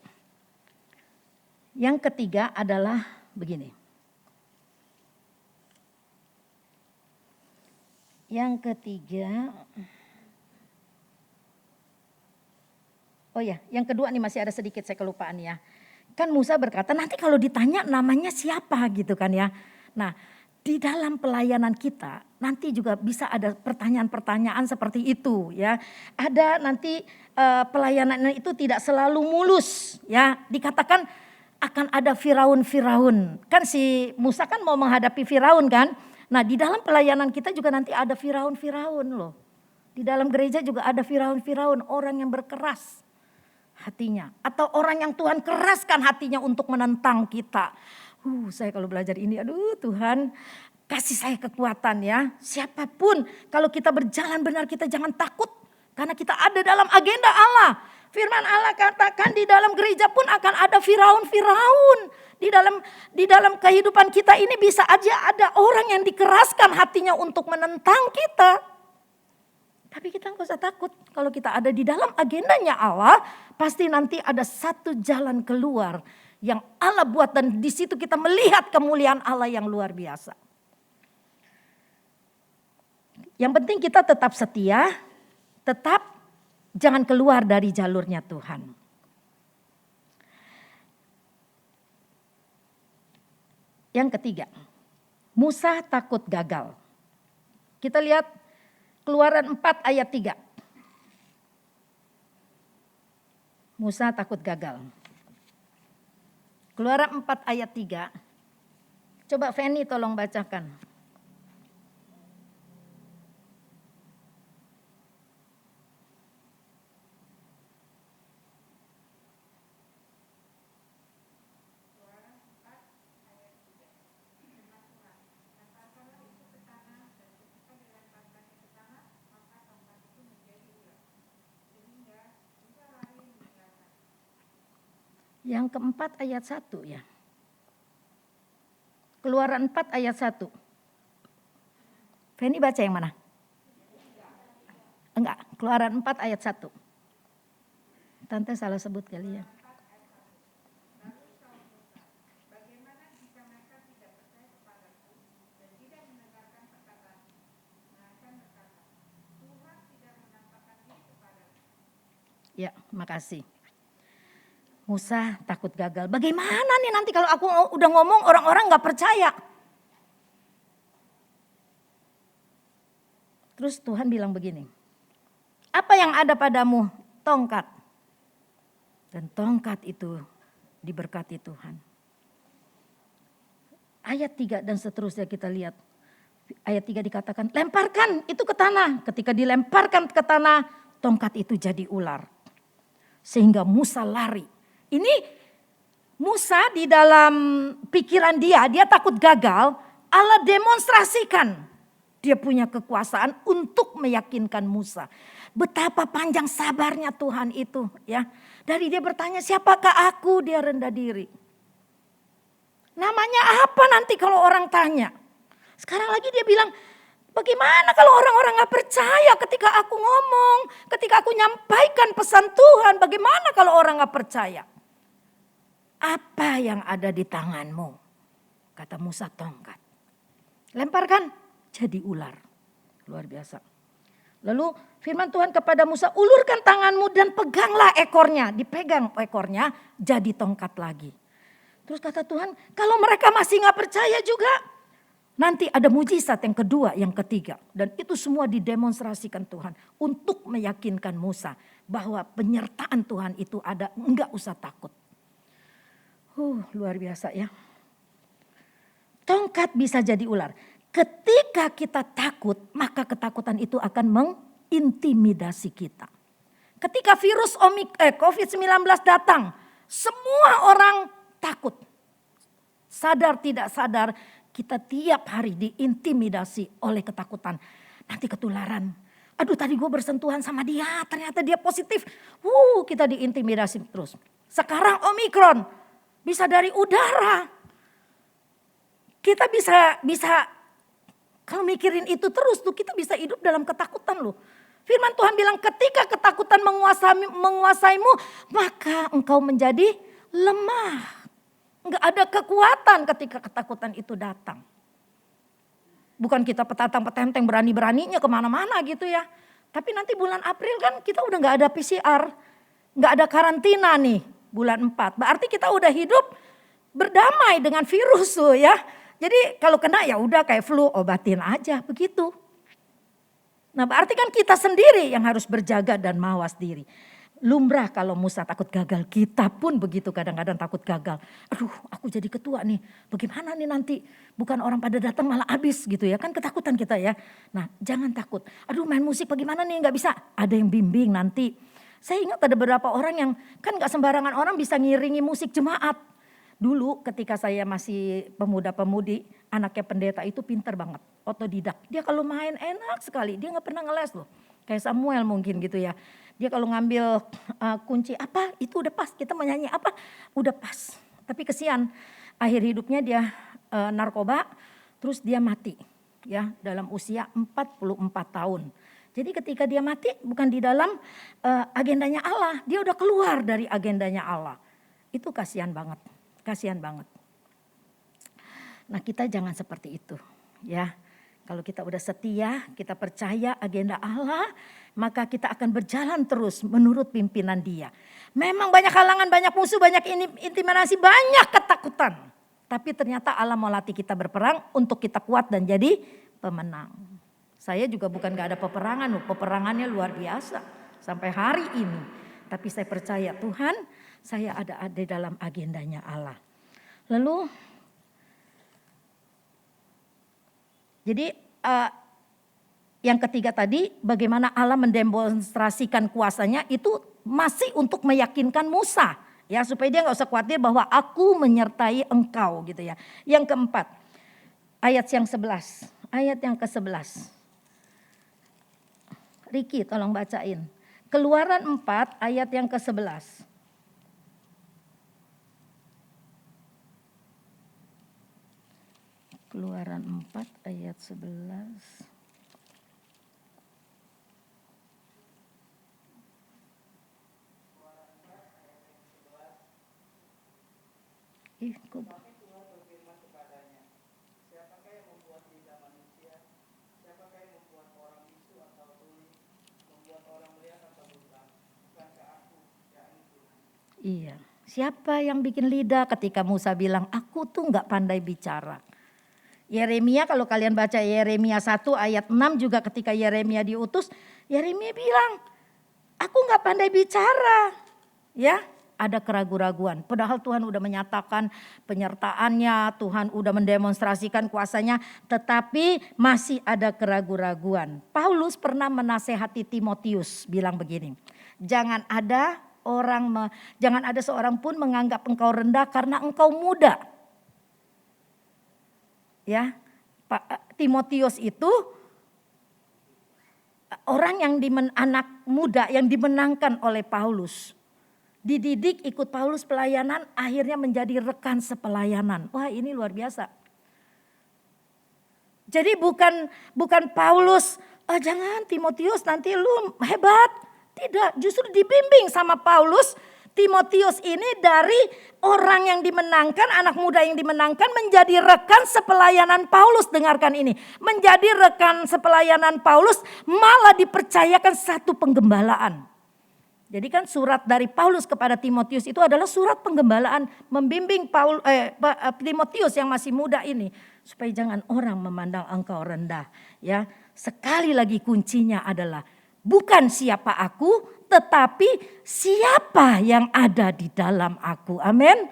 adalah begini. Yang ketiga, yang kedua nih masih ada sedikit saya kelupaan ya. Kan Musa berkata nanti kalau ditanya namanya siapa gitu kan ya. Nah di dalam pelayanan kita nanti juga bisa ada pertanyaan-pertanyaan seperti itu ya. Ada nanti pelayanan itu tidak selalu mulus ya. Dikatakan akan ada Firaun. Kan si Musa kan mau menghadapi Firaun kan. Nah di dalam pelayanan kita juga nanti ada Firaun loh. Di dalam gereja juga ada Firaun, orang yang berkeras hatinya. Atau orang yang Tuhan keraskan hatinya untuk menentang kita. Saya kalau belajar ini, aduh Tuhan kasih saya kekuatan ya. Siapapun kalau kita berjalan benar kita jangan takut. Karena kita ada dalam agenda Allah. Firman Allah katakan di dalam gereja pun akan ada Firaun. Di dalam kehidupan kita ini bisa aja ada orang yang dikeraskan hatinya untuk menentang kita. Tapi kita nggak usah takut. Kalau kita ada di dalam agendanya Allah, pasti nanti ada satu jalan keluar yang Allah buat dan di situ kita melihat kemuliaan Allah yang luar biasa. Yang penting kita tetap setia, tetap jangan keluar dari jalurnya Tuhan. Yang ketiga, Musa takut gagal. Kita lihat Keluaran 4 ayat 3. Musa takut gagal. Keluaran 4 ayat 3. Coba Feni tolong bacakan. Yang keempat ayat 1 ya. Keluaran 4 ayat 1. Feni baca yang mana? Enggak, Keluaran 4 ayat 1. Tante salah sebut kali ya. Ya, makasih. Musa takut gagal. Bagaimana nih nanti kalau aku udah ngomong orang-orang gak percaya. Terus Tuhan bilang begini. Apa yang ada padamu? Tongkat. Dan tongkat itu diberkati Tuhan. Ayat 3 dan seterusnya kita lihat. Ayat 3 dikatakan lemparkan itu ke tanah. Ketika dilemparkan ke tanah tongkat itu jadi ular. Sehingga Musa lari. Ini Musa di dalam pikiran dia takut gagal, Allah demonstrasikan dia punya kekuasaan untuk meyakinkan Musa. Betapa panjang sabarnya Tuhan itu ya. Dari dia bertanya, siapakah aku? Dia rendah diri. Namanya apa nanti kalau orang tanya? Sekarang lagi dia bilang, bagaimana kalau orang-orang gak percaya ketika aku ngomong, ketika aku nyampaikan pesan Tuhan, bagaimana kalau orang gak percaya? Apa yang ada di tanganmu? Kata Musa, tongkat. Lemparkan, jadi ular. Luar biasa. Lalu firman Tuhan kepada Musa, ulurkan tanganmu dan peganglah ekornya. Dipegang ekornya, jadi tongkat lagi. Terus kata Tuhan, kalau mereka masih gak percaya juga, nanti ada mujizat yang kedua, yang ketiga. Dan itu semua didemonstrasikan Tuhan untuk meyakinkan Musa bahwa penyertaan Tuhan itu ada, enggak usah takut. Luar biasa ya. Tongkat bisa jadi ular. Ketika kita takut, maka ketakutan itu akan mengintimidasi kita. Ketika virus COVID-19 datang, semua orang takut. Sadar tidak sadar, kita tiap hari diintimidasi oleh ketakutan. Nanti ketularan. Aduh, tadi gue bersentuhan sama dia, ternyata dia positif. Kita diintimidasi terus. Sekarang Omikron bisa dari udara. Kita bisa kalau mikirin itu terus tuh, kita bisa hidup dalam ketakutan loh. Firman Tuhan bilang, ketika ketakutan menguasaimu, maka engkau menjadi lemah. Enggak ada kekuatan ketika ketakutan itu datang. Bukan kita petatang-petenteng berani-beraninya kemana-mana gitu ya. Tapi nanti bulan April kan kita udah gak ada PCR. Gak ada karantina nih bulan 4. Berarti kita udah hidup berdamai dengan virus tuh ya. Jadi kalau kena ya udah kayak flu, obatin aja begitu. Nah berarti kan kita sendiri yang harus berjaga dan mawas diri. Lumrah kalau Musa takut gagal, kita pun begitu kadang-kadang takut gagal. Aduh aku jadi ketua nih, bagaimana nih nanti? Bukan orang pada datang malah habis gitu ya, kan ketakutan kita ya. Nah jangan takut, aduh main musik bagaimana nih, gak bisa. Ada yang bimbing nanti. Saya ingat ada beberapa orang yang kan gak sembarangan orang bisa ngiringi musik jemaat. Dulu ketika saya masih pemuda-pemudi, anaknya pendeta itu pinter banget, otodidak. Dia kalau main enak sekali, dia gak pernah ngeles loh. Kayak Samuel mungkin gitu ya. Dia kalau ngambil kunci apa, itu udah pas. Kita mau nyanyi apa, udah pas. Tapi kesian, akhir hidupnya dia narkoba, terus dia mati. Ya, dalam usia 44 tahun. Jadi ketika dia mati bukan di dalam agendanya Allah, dia udah keluar dari agendanya Allah. Itu kasihan banget. Kasihan banget. Nah kita jangan seperti itu ya. Kalau kita udah setia, kita percaya agenda Allah, maka kita akan berjalan terus menurut pimpinan Dia. Memang banyak halangan, banyak musuh, banyak intimidasi, banyak ketakutan. Tapi ternyata Allah mau latih kita berperang untuk kita kuat dan jadi pemenang. Saya juga bukan gak ada peperangan, peperangannya luar biasa sampai hari ini. Tapi saya percaya Tuhan, saya ada di dalam agendanya Allah. Lalu, jadi yang ketiga tadi, bagaimana Allah mendemonstrasikan kuasanya itu masih untuk meyakinkan Musa. Ya, supaya dia gak usah khawatir bahwa aku menyertai engkau gitu ya. Yang keempat, ayat yang 11. Ayat yang ke-11. Riki tolong bacain. Keluaran 4 ayat yang ke-11. Keluaran 4 ayat 11. Iya, siapa yang bikin lidah ketika Musa bilang aku tuh gak pandai bicara. Yeremia kalau kalian baca Yeremia 1 ayat 6 juga ketika Yeremia diutus. Yeremia bilang aku gak pandai bicara. Ya ada keraguan-raguan. Padahal Tuhan udah menyatakan penyertaannya. Tuhan udah mendemonstrasikan kuasanya. Tetapi masih ada keraguan-raguan. Paulus pernah menasehati Timotius bilang begini. Jangan ada seorang pun menganggap engkau rendah karena engkau muda. Ya, Timotius itu orang yang anak muda yang dimenangkan oleh Paulus. Dididik ikut Paulus pelayanan, akhirnya menjadi rekan sepelayanan. Wah, ini luar biasa. Jadi bukan Paulus, jangan Timotius nanti lu hebat. Tidak, justru dibimbing sama Paulus. Timotius ini dari orang yang dimenangkan, anak muda yang dimenangkan menjadi rekan sepelayanan Paulus. Dengarkan ini, menjadi rekan sepelayanan Paulus malah dipercayakan satu penggembalaan. Jadi kan surat dari Paulus kepada Timotius itu adalah surat penggembalaan, membimbing Timotius yang masih muda ini supaya jangan orang memandang engkau rendah. Ya, sekali lagi kuncinya adalah bukan siapa aku, tetapi siapa yang ada di dalam aku. Amin.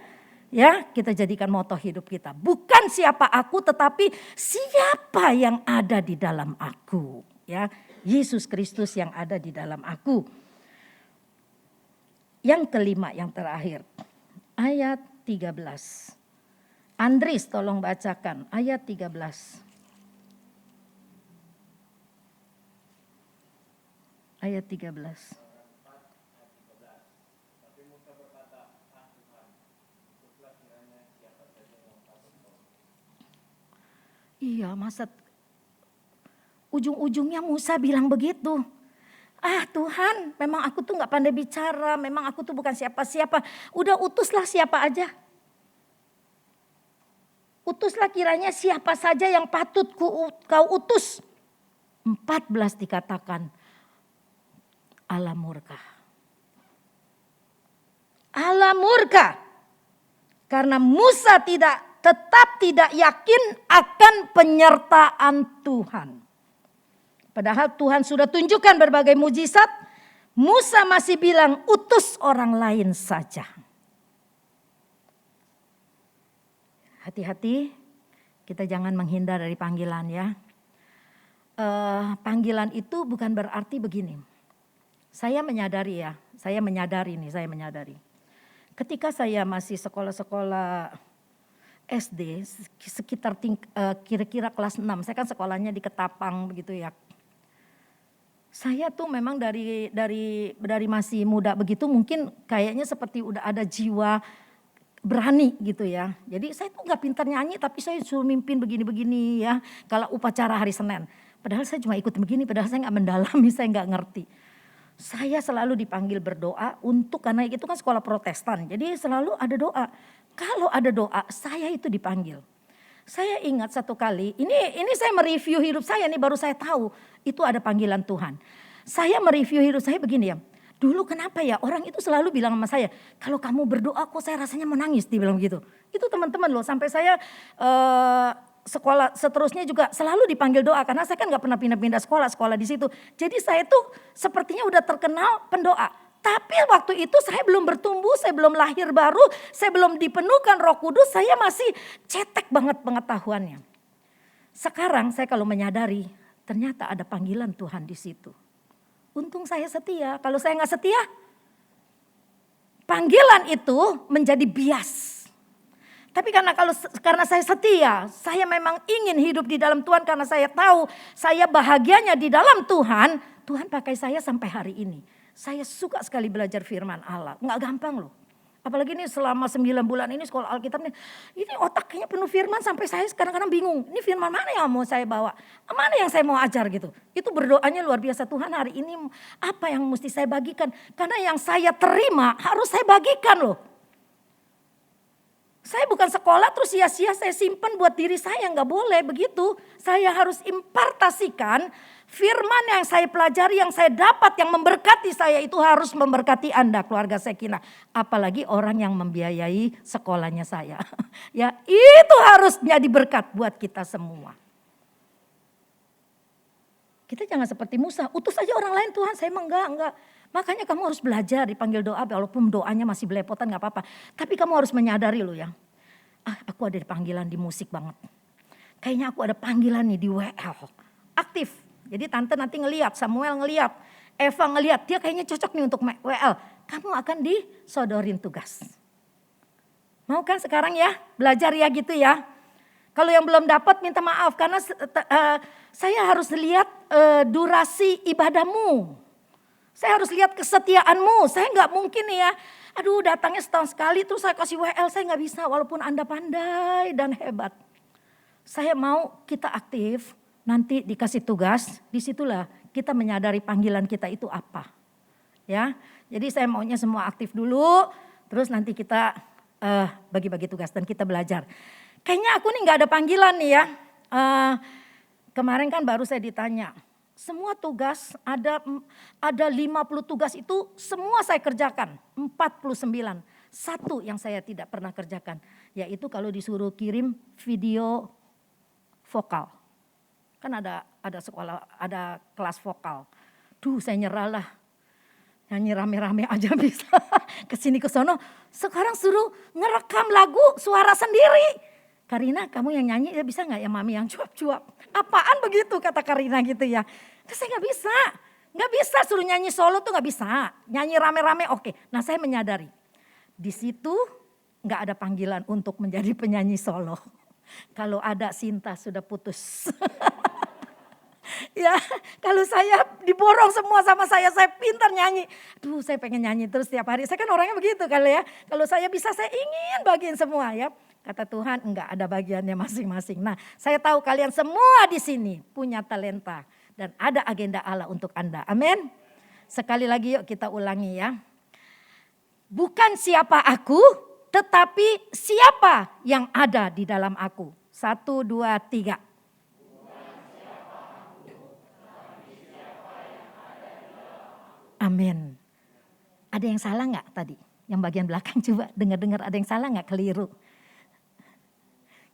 Ya, kita jadikan moto hidup kita. Bukan siapa aku, tetapi siapa yang ada di dalam aku. Ya, Yesus Kristus yang ada di dalam aku. Yang kelima, yang terakhir. Ayat 13. Andris tolong bacakan ayat 13. Ayat 13. Iya, masa ujung-ujungnya Musa bilang begitu. Tuhan, memang aku tuh gak pandai bicara, memang aku tuh bukan siapa-siapa. Udah utuslah siapa aja. Utuslah kiranya siapa saja yang patut kau utus. 14 dikatakan Allah murka. Allah murka. Karena Musa tetap tidak yakin akan penyertaan Tuhan. Padahal Tuhan sudah tunjukkan berbagai mujizat. Musa masih bilang utus orang lain saja. Hati-hati, kita jangan menghindar dari panggilan ya. Panggilan itu bukan berarti begini. Saya menyadari. Ketika saya masih sekolah-sekolah SD, sekitar kira-kira kelas 6, saya kan sekolahnya di Ketapang begitu ya. Saya tuh memang dari masih muda begitu mungkin kayaknya seperti udah ada jiwa berani gitu ya. Jadi saya tuh gak pintar nyanyi tapi saya suruh mimpin begini-begini ya. Kalau upacara hari Senin. Padahal saya cuma ikut begini, padahal saya gak mendalami, saya gak ngerti. Saya selalu dipanggil berdoa karena itu kan sekolah Protestan. Jadi selalu ada doa. Kalau ada doa, saya itu dipanggil. Saya ingat satu kali, ini saya mereview hidup saya nih baru saya tahu itu ada panggilan Tuhan. Saya mereview hidup saya begini ya. Dulu kenapa ya orang itu selalu bilang sama saya, kalau kamu berdoa kok saya rasanya menangis, dibilang gitu. Itu teman-teman loh, sampai saya sekolah seterusnya juga selalu dipanggil doa karena saya kan gak pernah pindah-pindah sekolah di situ. Jadi saya tuh sepertinya udah terkenal pendoa. Tapi waktu itu saya belum bertumbuh, saya belum lahir baru, saya belum dipenuhkan Roh Kudus, saya masih cetek banget pengetahuannya. Sekarang saya kalau menyadari ternyata ada panggilan Tuhan di situ. Untung saya setia, kalau saya gak setia, panggilan itu menjadi bias. Tapi karena saya setia, saya memang ingin hidup di dalam Tuhan karena saya tahu saya bahagianya di dalam Tuhan. Tuhan pakai saya sampai hari ini. Saya suka sekali belajar firman Allah. Nggak gampang loh. Apalagi ini selama 9 bulan ini sekolah Alkitabnya. Ini otaknya penuh firman sampai saya kadang-kadang bingung. Ini firman mana yang mau saya bawa? Mana yang saya mau ajar gitu. Itu berdoanya luar biasa. Tuhan hari ini apa yang mesti saya bagikan. Karena yang saya terima harus saya bagikan loh. Saya bukan sekolah terus sia-sia saya simpan buat diri saya, nggak boleh begitu. Saya harus impartasikan firman yang saya pelajari, yang saya dapat, yang memberkati saya itu harus memberkati Anda, keluarga Sekinah. Apalagi orang yang membiayai sekolahnya saya. Ya itu harus jadi berkat buat kita semua. Kita jangan seperti Musa, utus aja orang lain Tuhan, saya emang enggak. Makanya kamu harus belajar dipanggil doa, walaupun doanya masih belepotan gak apa-apa. Tapi kamu harus menyadari loh ya, aku ada panggilan di musik banget. Kayaknya aku ada panggilan nih di WL, aktif. Jadi tante nanti ngeliat, Samuel ngeliat, Eva ngeliat, dia kayaknya cocok nih untuk WL. Kamu akan disodorin tugas. Mau kan sekarang ya, belajar ya gitu ya. Kalau yang belum dapat minta maaf karena saya harus lihat durasi ibadahmu. Saya harus lihat kesetiaanmu. Saya nggak mungkin nih ya, aduh datangnya setahun sekali terus saya kasih WL, saya nggak bisa walaupun Anda pandai dan hebat. Saya mau kita aktif, nanti dikasih tugas, disitulah kita menyadari panggilan kita itu apa. Ya, jadi saya maunya semua aktif dulu, terus nanti kita bagi-bagi tugas dan kita belajar. Kayaknya aku nih nggak ada panggilan nih ya. Kemarin kan baru saya ditanya, semua tugas ada 50 tugas itu semua saya kerjakan, 49. Satu yang saya tidak pernah kerjakan, yaitu kalau disuruh kirim video vokal. Kan ada sekolah, ada kelas vokal. Duh, saya nyerah lah. Nyanyi rame-rame aja bisa. Kesini ke sono, sekarang suruh ngerekam lagu suara sendiri. Karina, kamu yang nyanyi ya bisa nggak ya mami yang cuap-cuap? Apaan begitu kata Karina gitu ya. Terus saya nggak bisa suruh nyanyi solo tuh nggak bisa. Nyanyi rame-rame oke. Nah saya menyadari di situ nggak ada panggilan untuk menjadi penyanyi solo. Kalau ada Sinta sudah putus. Ya, kalau saya diborong semua sama saya pintar nyanyi. Duh, saya pengen nyanyi terus tiap hari. Saya kan orangnya begitu kali ya. Kalau saya bisa, saya ingin bagiin semua ya. Kata Tuhan, enggak, ada bagiannya masing-masing. Nah, saya tahu kalian semua di sini punya talenta dan ada agenda Allah untuk Anda. Amin. Sekali lagi yuk kita ulangi ya. Bukan siapa aku, tetapi siapa yang ada di dalam aku. 1, 2, 3. Amin. Ada yang salah nggak tadi? Yang bagian belakang coba dengar-dengar ada yang salah nggak, keliru?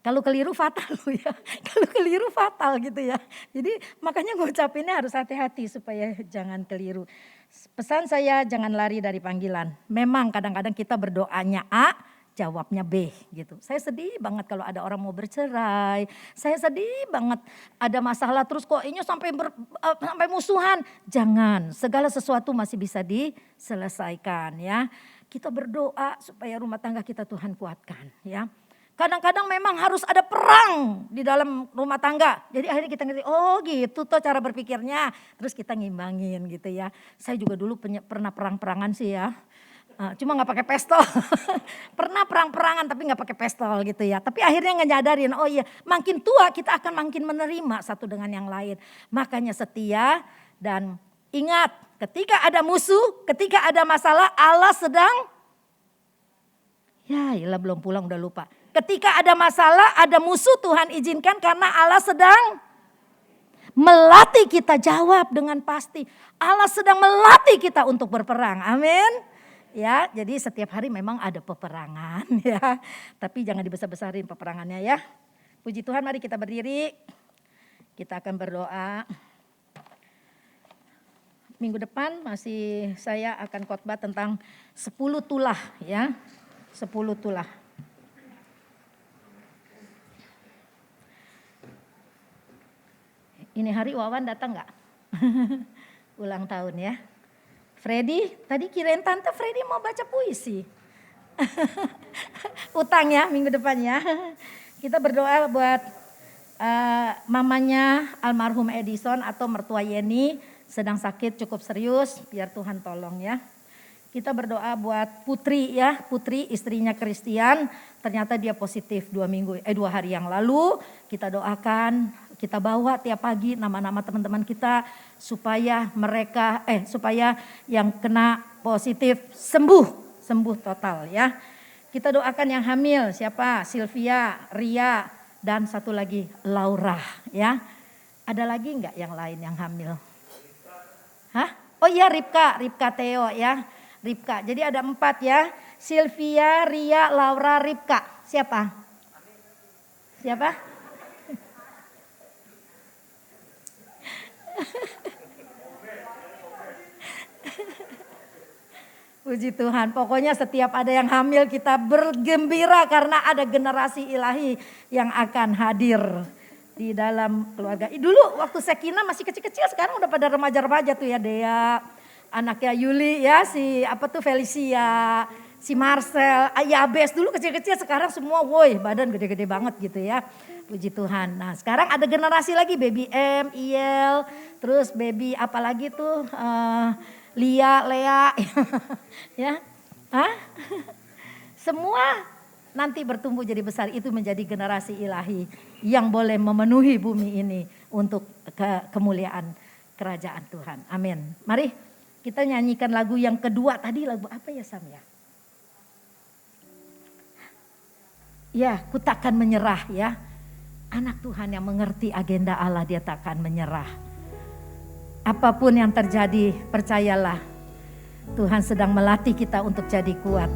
Kalau keliru fatal loh ya. Kalau keliru fatal gitu ya. Jadi makanya ngucapinnya harus hati-hati supaya jangan keliru. Pesan saya jangan lari dari panggilan. Memang kadang-kadang kita berdoanya A, jawabnya B gitu. Saya sedih banget kalau ada orang mau bercerai. Saya sedih banget ada masalah terus kok ini sampai musuhan. Jangan, segala sesuatu masih bisa diselesaikan ya. Kita berdoa supaya rumah tangga kita Tuhan kuatkan ya. Kadang-kadang memang harus ada perang di dalam rumah tangga. Jadi akhirnya kita ngerti, oh gitu tuh cara berpikirnya. Terus kita ngimbangin gitu ya. Saya juga dulu pernah perang-perangan sih ya. Cuma gak pakai pistol. Pernah perang-perangan tapi gak pakai pistol gitu ya. Tapi akhirnya nyadarin, oh iya makin tua kita akan makin menerima satu dengan yang lain. Makanya setia dan ingat ketika ada musuh, ketika ada masalah Allah sedang, ya iyalah belum pulang udah lupa. Ketika ada masalah, ada musuh Tuhan izinkan karena Allah sedang melatih kita jawab dengan pasti. Allah sedang melatih kita untuk berperang. Amin. Ya, jadi setiap hari memang ada peperangan ya. Tapi jangan dibesar-besarin peperangannya ya. Puji Tuhan, mari kita berdiri. Kita akan berdoa. Minggu depan masih saya akan khotbah tentang 10 tulah ya. 10 tulah. Ini hari Wawan datang gak? Ulang tahun ya. Freddy, tadi kirain Tante Freddy mau baca puisi. Utang ya minggu depan ya. Kita berdoa buat mamanya almarhum Edison atau mertua Yeni sedang sakit cukup serius, biar Tuhan tolong ya. Kita berdoa buat Putri ya, Putri istrinya Christian, ternyata dia positif 2 hari yang lalu. Kita doakan, kita bawa tiap pagi nama-nama teman-teman kita supaya mereka supaya yang kena positif sembuh total ya. Kita doakan yang hamil siapa? Sylvia, Ria dan satu lagi Laura ya. Ada lagi enggak yang lain yang hamil? Hah? Oh iya Ripka Theo ya. Ripka. Jadi ada 4 ya. Sylvia, Ria, Laura, Ripka. Siapa? Puji Tuhan, pokoknya setiap ada yang hamil kita bergembira karena ada generasi ilahi yang akan hadir di dalam keluarga. Dulu waktu Sekina masih kecil-kecil, sekarang udah pada remaja-remaja tuh ya, Dea, anaknya Yuli ya, si Felicia, si Marcel, Yabes dulu kecil-kecil, sekarang semua badan gede-gede banget gitu ya. Puji Tuhan. Nah sekarang ada generasi lagi, baby M, Iel, terus baby apalagi tuh Lia, Lea, ya, hah? Semua nanti bertumbuh jadi besar, itu menjadi generasi ilahi yang boleh memenuhi bumi ini untuk kemuliaan kerajaan Tuhan. Amin. Mari kita nyanyikan lagu yang kedua tadi, lagu apa ya Sam ya? Ya, ku takkan menyerah ya. Anak Tuhan yang mengerti agenda Allah, dia takkan menyerah. Apapun yang terjadi, percayalah Tuhan sedang melatih kita untuk jadi kuat.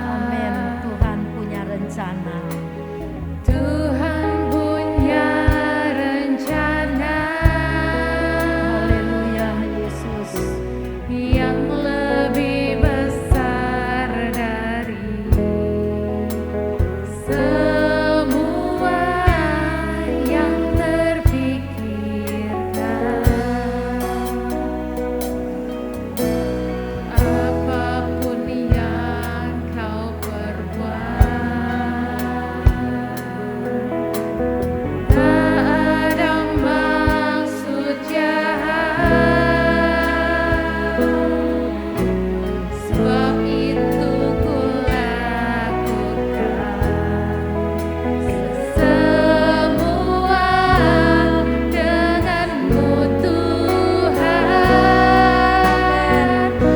Amin. Tuhan punya rencana. Haleluya Yesus. Yang lebih besar dari semua yang terpikirkan. Apapun yang kau perbuat, tak ada maksud jahat. Sebab itu ku lakukan semua denganmu Tuhan. Ku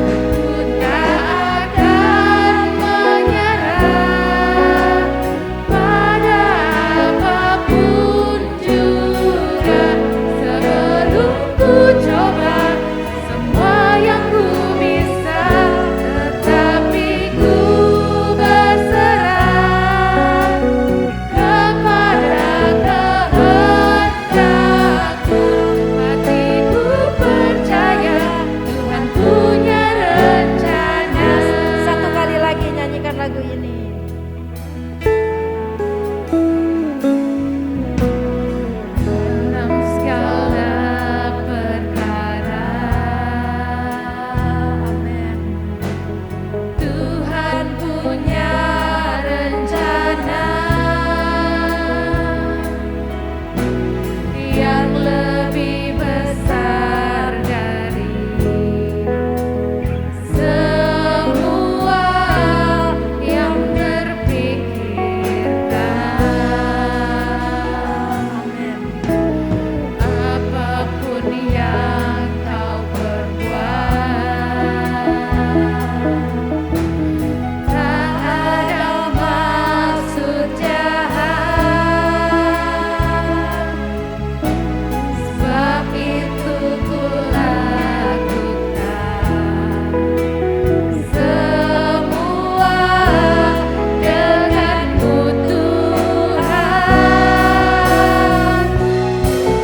tak akan menyerah pada apapun juga, sebelum ku coba semua yang ku bisa, tetapi ku berserah kepada kehendakmu. Hatiku percaya Tuhan punya rencana. Satu kali lagi nyanyikan lagu ini. Dalam segala perkara, Amin. Tuhan punya rencana yang lebih besar dari semua yang terpikirkan. Amin. Apapun yang kau perbuat, tak ada maksud jahat. Sebab itu ku lakukan semua denganmu Tuhan.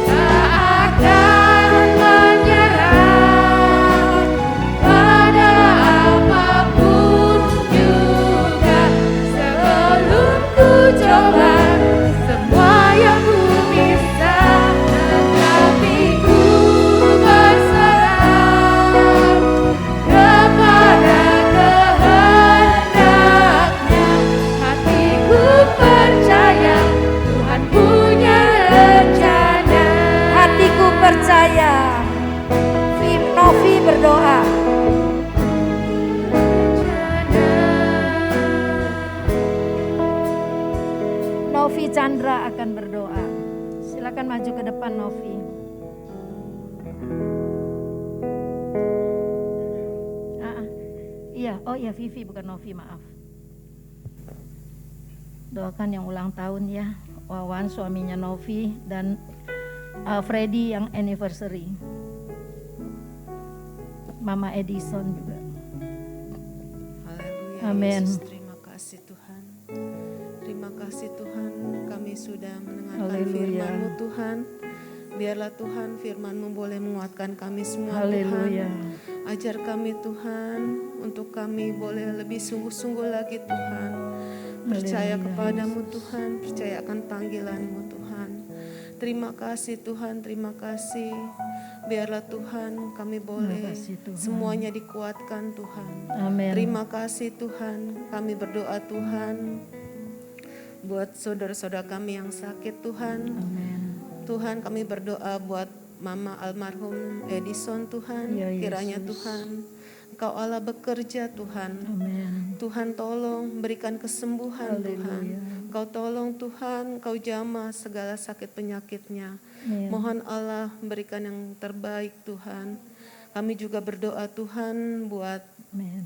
Tak akan menyerah pada apapun juga, sebelum ku coba semua yang ku bisa, tetapi ku berserah kepada kehendaknya. Hatiku percaya Tuhan punya rencana. Hatiku percaya. Novi berdoa. Novi Chandra akan berdoa. Silakan maju ke depan Novi. Iya, oh iya Vivi bukan Novi, maaf. Doakan yang ulang tahun ya, Wawan suaminya Novi dan Freddy yang anniversary. Mama Edison juga. Haleluya. Amin. Yesus, terima kasih Tuhan. Terima kasih Tuhan, kami sudah mendengarkan Haleluya. firman-Mu Tuhan. Biarlah Tuhan firman-Mu boleh menguatkan kami semua Haleluya. Tuhan. Ajar kami Tuhan, untuk kami boleh lebih sungguh-sungguh lagi Tuhan percaya kepadamu Tuhan, percaya akan panggilanmu Tuhan. Terima kasih Tuhan, terima kasih. Biarlah Tuhan kami boleh semuanya dikuatkan Tuhan. Amin. Terima kasih Tuhan, kami berdoa Tuhan buat saudara-saudara kami yang sakit Tuhan. Tuhan kami berdoa buat Mama almarhum Edison Tuhan, Ya, kiranya Yesus. Tuhan Engkau Allah bekerja Tuhan. Amin. Tuhan tolong berikan kesembuhan Tuhan. Engkau tolong Tuhan, Engkau jamah segala sakit penyakitnya. Amin. Mohon Allah berikan yang terbaik Tuhan. Kami juga berdoa Tuhan buat Amin.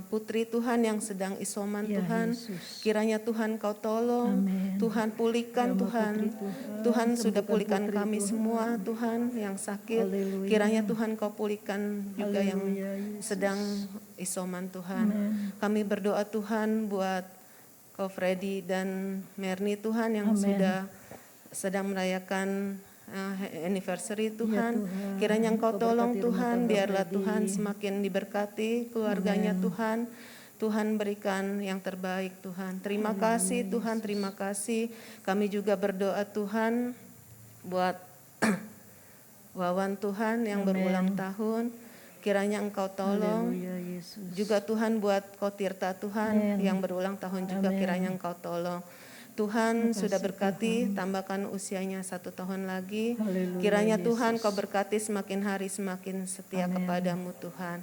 putri Tuhan yang sedang isoman Ya, Tuhan. Yesus. Kiranya Tuhan Kau tolong. Amin. Tuhan pulihkan Jamah Tuhan. putri Tuhan, Tuhan sudah sembuhkan pulihkan putri kami Tuhan. semua Tuhan yang sakit. Haleluya. Kiranya Tuhan Kau pulihkan juga yang Haleluya, Yesus. sedang isoman Tuhan. Amin. Kami berdoa Tuhan buat Kau Freddy dan Merni Tuhan yang Amin. sudah sedang merayakan anniversary Tuhan. Tuhan. Kiranya Engkau Engkau tolong berkati Tuhan, rumah tangga biarlah Freddy. Tuhan semakin diberkati keluarganya Tuhan. Tuhan berikan yang terbaik Tuhan. Terima kasih Tuhan, terima kasih. Kami juga berdoa Tuhan buat Wawan Tuhan yang berulang tahun. Kiranya Engkau tolong. Haleluya, Yesus. Juga Tuhan buat Kotirta Tuhan Amin. yang berulang tahun juga, Amin. kiranya Engkau tolong. Tuhan sudah berkati, tambahkan usianya 1 tahun lagi. Haleluya, Kiranya Yesus. Tuhan Kau berkati semakin hari semakin setia Amin. kepadamu Tuhan.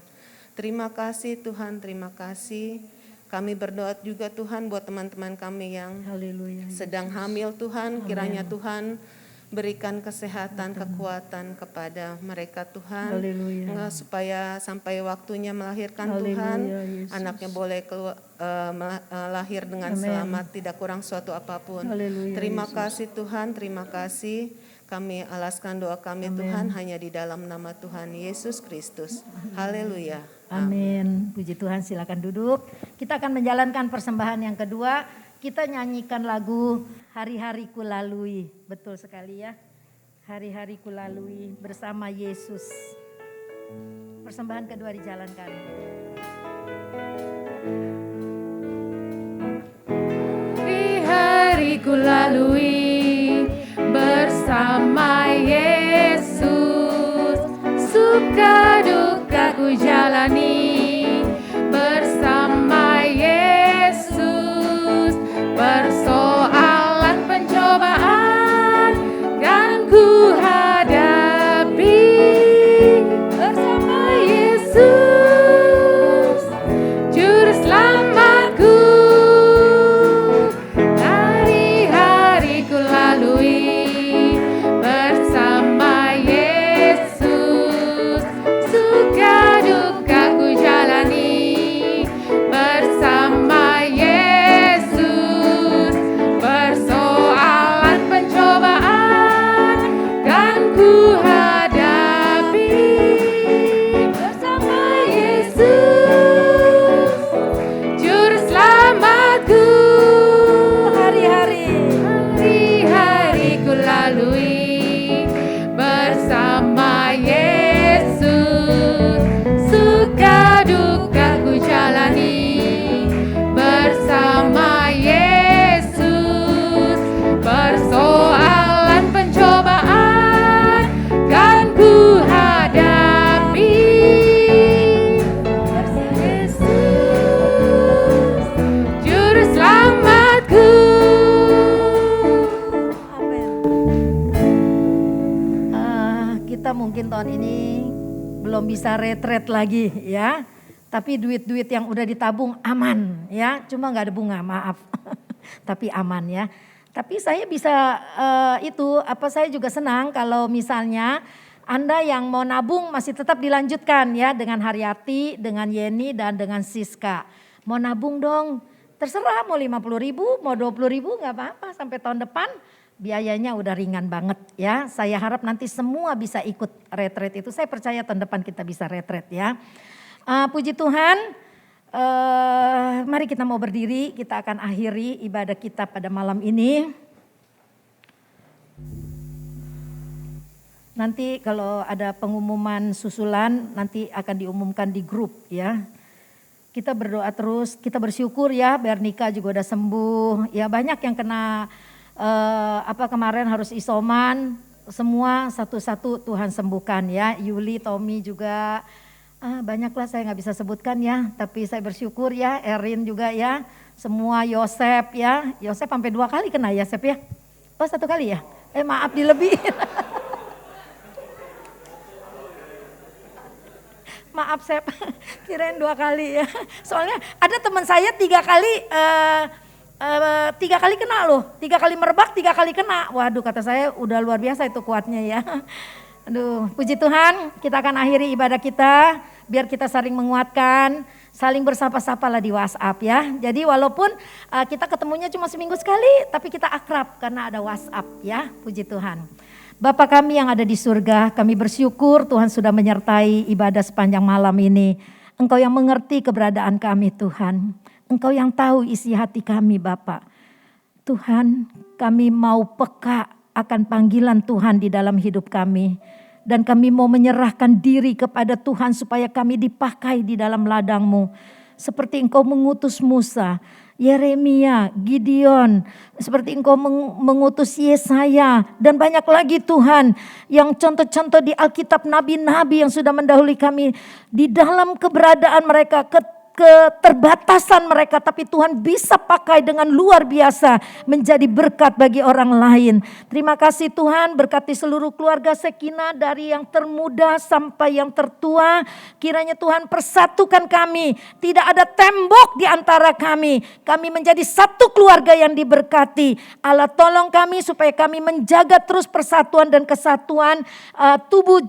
Terima kasih Tuhan, terima kasih. Kami berdoa juga Tuhan buat teman-teman kami yang Haleluya. sedang hamil Tuhan. Kiranya Tuhan berikan kesehatan, kekuatan kepada mereka Tuhan. Haleluya. Supaya sampai waktunya melahirkan Haleluya, Tuhan, Yesus. anaknya boleh lahir dengan Amin. selamat, tidak kurang suatu apapun. Haleluya, Terima Yesus. kasih Tuhan, terima kasih. Kami alaskan doa kami Tuhan hanya di dalam nama Tuhan Yesus Kristus. Haleluya. Amin. Puji Tuhan, silakan duduk. Kita akan menjalankan persembahan yang kedua. Kita nyanyikan lagu Hari-hari Ku Lalui. Betul sekali ya. Hari-hari Ku Lalui bersama Yesus. Persembahan kedua dijalankan. Hari-hari ku lalui bersama Yesus, suka duka ku jalani bersama Yesus, persoalan pencobaan kan ku hadapi bersama Yesus, juru selamatku. Hari-hari ku lalui bersama Yesus, suka duka ku jalani bersama Yesus, persoalan pencobaan kan ku hadapi bersama Yesus, juru selamatku. Hari-hari ku lalui bersama Yesus, suka duka ku jalani bersama Yesus, persoalan pencobaan kan ku hadapi bersama Yesus, juru selamatku. Kita mungkin tahun ini belum bisa retret lagi ya. Tapi duit-duit yang udah ditabung aman ya. Cuma nggak ada bunga, maaf. Tapi aman ya. Tapi saya bisa saya juga senang kalau misalnya Anda yang mau nabung masih tetap dilanjutkan ya dengan Haryati, dengan Yeni dan dengan Siska. Mau nabung dong, terserah mau 50.000, mau 20.000 nggak apa-apa sampai tahun depan. Biayanya udah ringan banget ya. Saya harap nanti semua bisa ikut retret itu. Saya percaya tahun depan kita bisa retret ya. Puji Tuhan. Mari kita mau berdiri. Kita akan akhiri ibadah kita pada malam ini. Nanti kalau ada pengumuman susulan nanti akan diumumkan di grup ya. kita berdoa terus, kita bersyukur ya Bernika juga udah sembuh. Ya banyak yang kena kemarin harus isoman, semua satu-satu Tuhan sembuhkan ya. Yuli, Tommy juga banyaklah saya nggak bisa sebutkan ya, tapi saya bersyukur ya. Erin juga ya, semua Yosep ya. Yosep sampai 2 kali kena ya Sep ya. Oh 1 kali ya, maaf dilebihin. Maaf Sep, kirain 2 kali ya. Soalnya ada teman saya 3 kali, 3 kali kena loh. 3 kali merebak, 3 kali kena. Waduh kata saya udah luar biasa itu kuatnya ya. Aduh puji Tuhan, kita akan akhiri ibadah kita. Biar kita saling menguatkan, saling bersapa-sapa lah di WhatsApp ya. Jadi walaupun kita ketemunya cuma seminggu sekali, tapi kita akrab karena ada WhatsApp ya. Puji Tuhan. Bapa kami yang ada di surga, kami bersyukur Tuhan sudah menyertai ibadah sepanjang malam ini. Engkau yang mengerti keberadaan kami Tuhan. Engkau yang tahu isi hati kami Bapa. Tuhan, kami mau peka akan panggilan Tuhan di dalam hidup kami. Dan kami mau menyerahkan diri kepada Tuhan supaya kami dipakai di dalam ladang-Mu. Seperti Engkau mengutus Musa, Yeremia, Gideon, seperti Engkau mengutus Yesaya dan banyak lagi Tuhan yang contoh-contoh di Alkitab nabi-nabi yang sudah mendahului kami di dalam keberadaan mereka, keterbatasan mereka, tapi Tuhan bisa pakai dengan luar biasa menjadi berkat bagi orang lain. Terima kasih Tuhan, berkati seluruh keluarga Sekina dari yang termuda sampai yang tertua. Kiranya Tuhan persatukan kami, tidak ada tembok di antara kami. Kami menjadi satu keluarga yang diberkati. Allah tolong kami supaya kami menjaga terus persatuan dan kesatuan tubuh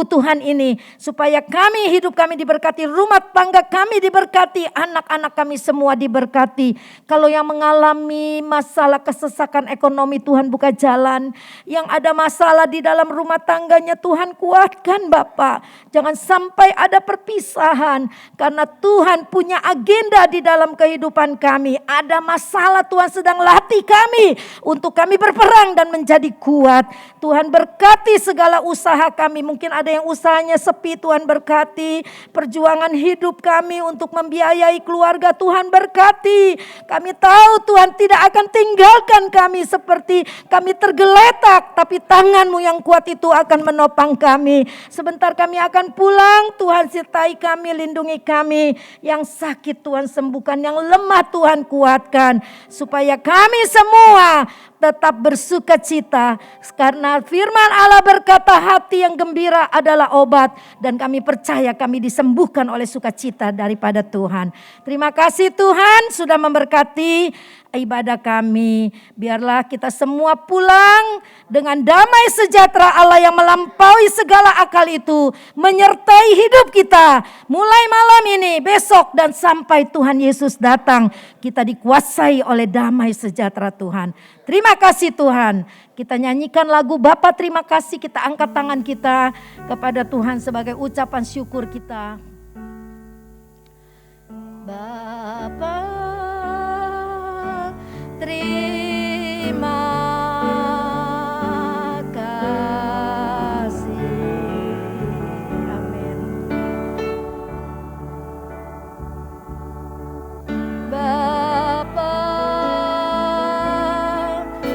Tuhan ini, supaya hidup kami diberkati, rumah tangga kami diberkati, anak-anak kami semua diberkati. Kalau yang mengalami masalah kesesakan ekonomi, Tuhan buka jalan. Yang ada masalah di dalam rumah tangganya, Tuhan kuatkan Bapak. Jangan sampai ada perpisahan, karena Tuhan punya agenda di dalam kehidupan kami. Ada masalah, Tuhan sedang latih kami untuk kami berperang dan menjadi kuat. Tuhan berkati segala usaha kami. Mungkin ada yang usahanya sepi, Tuhan berkati. Perjuangan hidup kami untuk membiayai keluarga, Tuhan berkati. Kami tahu Tuhan tidak akan tinggalkan kami seperti kami tergeletak, tapi tangan-Mu yang kuat itu akan menopang kami. Sebentar kami akan pulang, Tuhan sertai kami, lindungi kami. Yang sakit Tuhan sembuhkan, yang lemah Tuhan kuatkan. Supaya kami semua tetap bersuka cita. Karena firman Allah berkata hati yang gembira adalah obat. Dan kami percaya kami disembuhkan oleh sukacita daripada Tuhan. Terima kasih Tuhan sudah memberkati ibadah kami. Biarlah kita semua pulang dengan damai sejahtera Allah yang melampaui segala akal itu. Menyertai hidup kita. Mulai malam ini, besok dan sampai Tuhan Yesus datang. Kita dikuasai oleh damai sejahtera Tuhan. Terima kasih Tuhan. Kita nyanyikan lagu Bapa terima kasih. Kita angkat tangan kita kepada Tuhan sebagai ucapan syukur kita. Bapa terima kasih. Amin. Bapa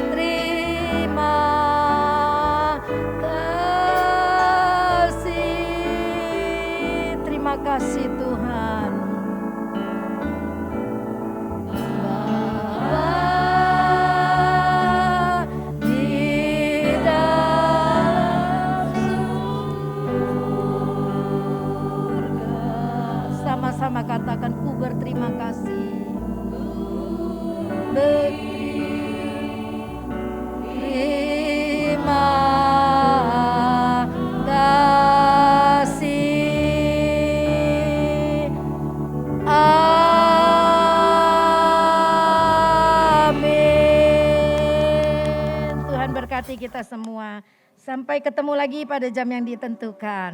terima kasih. Terima kasih Tuhan. Sama katakan ku berterima kasih. Berterima kasih. Amin. Tuhan berkati kita semua. Sampai ketemu lagi pada jam yang ditentukan.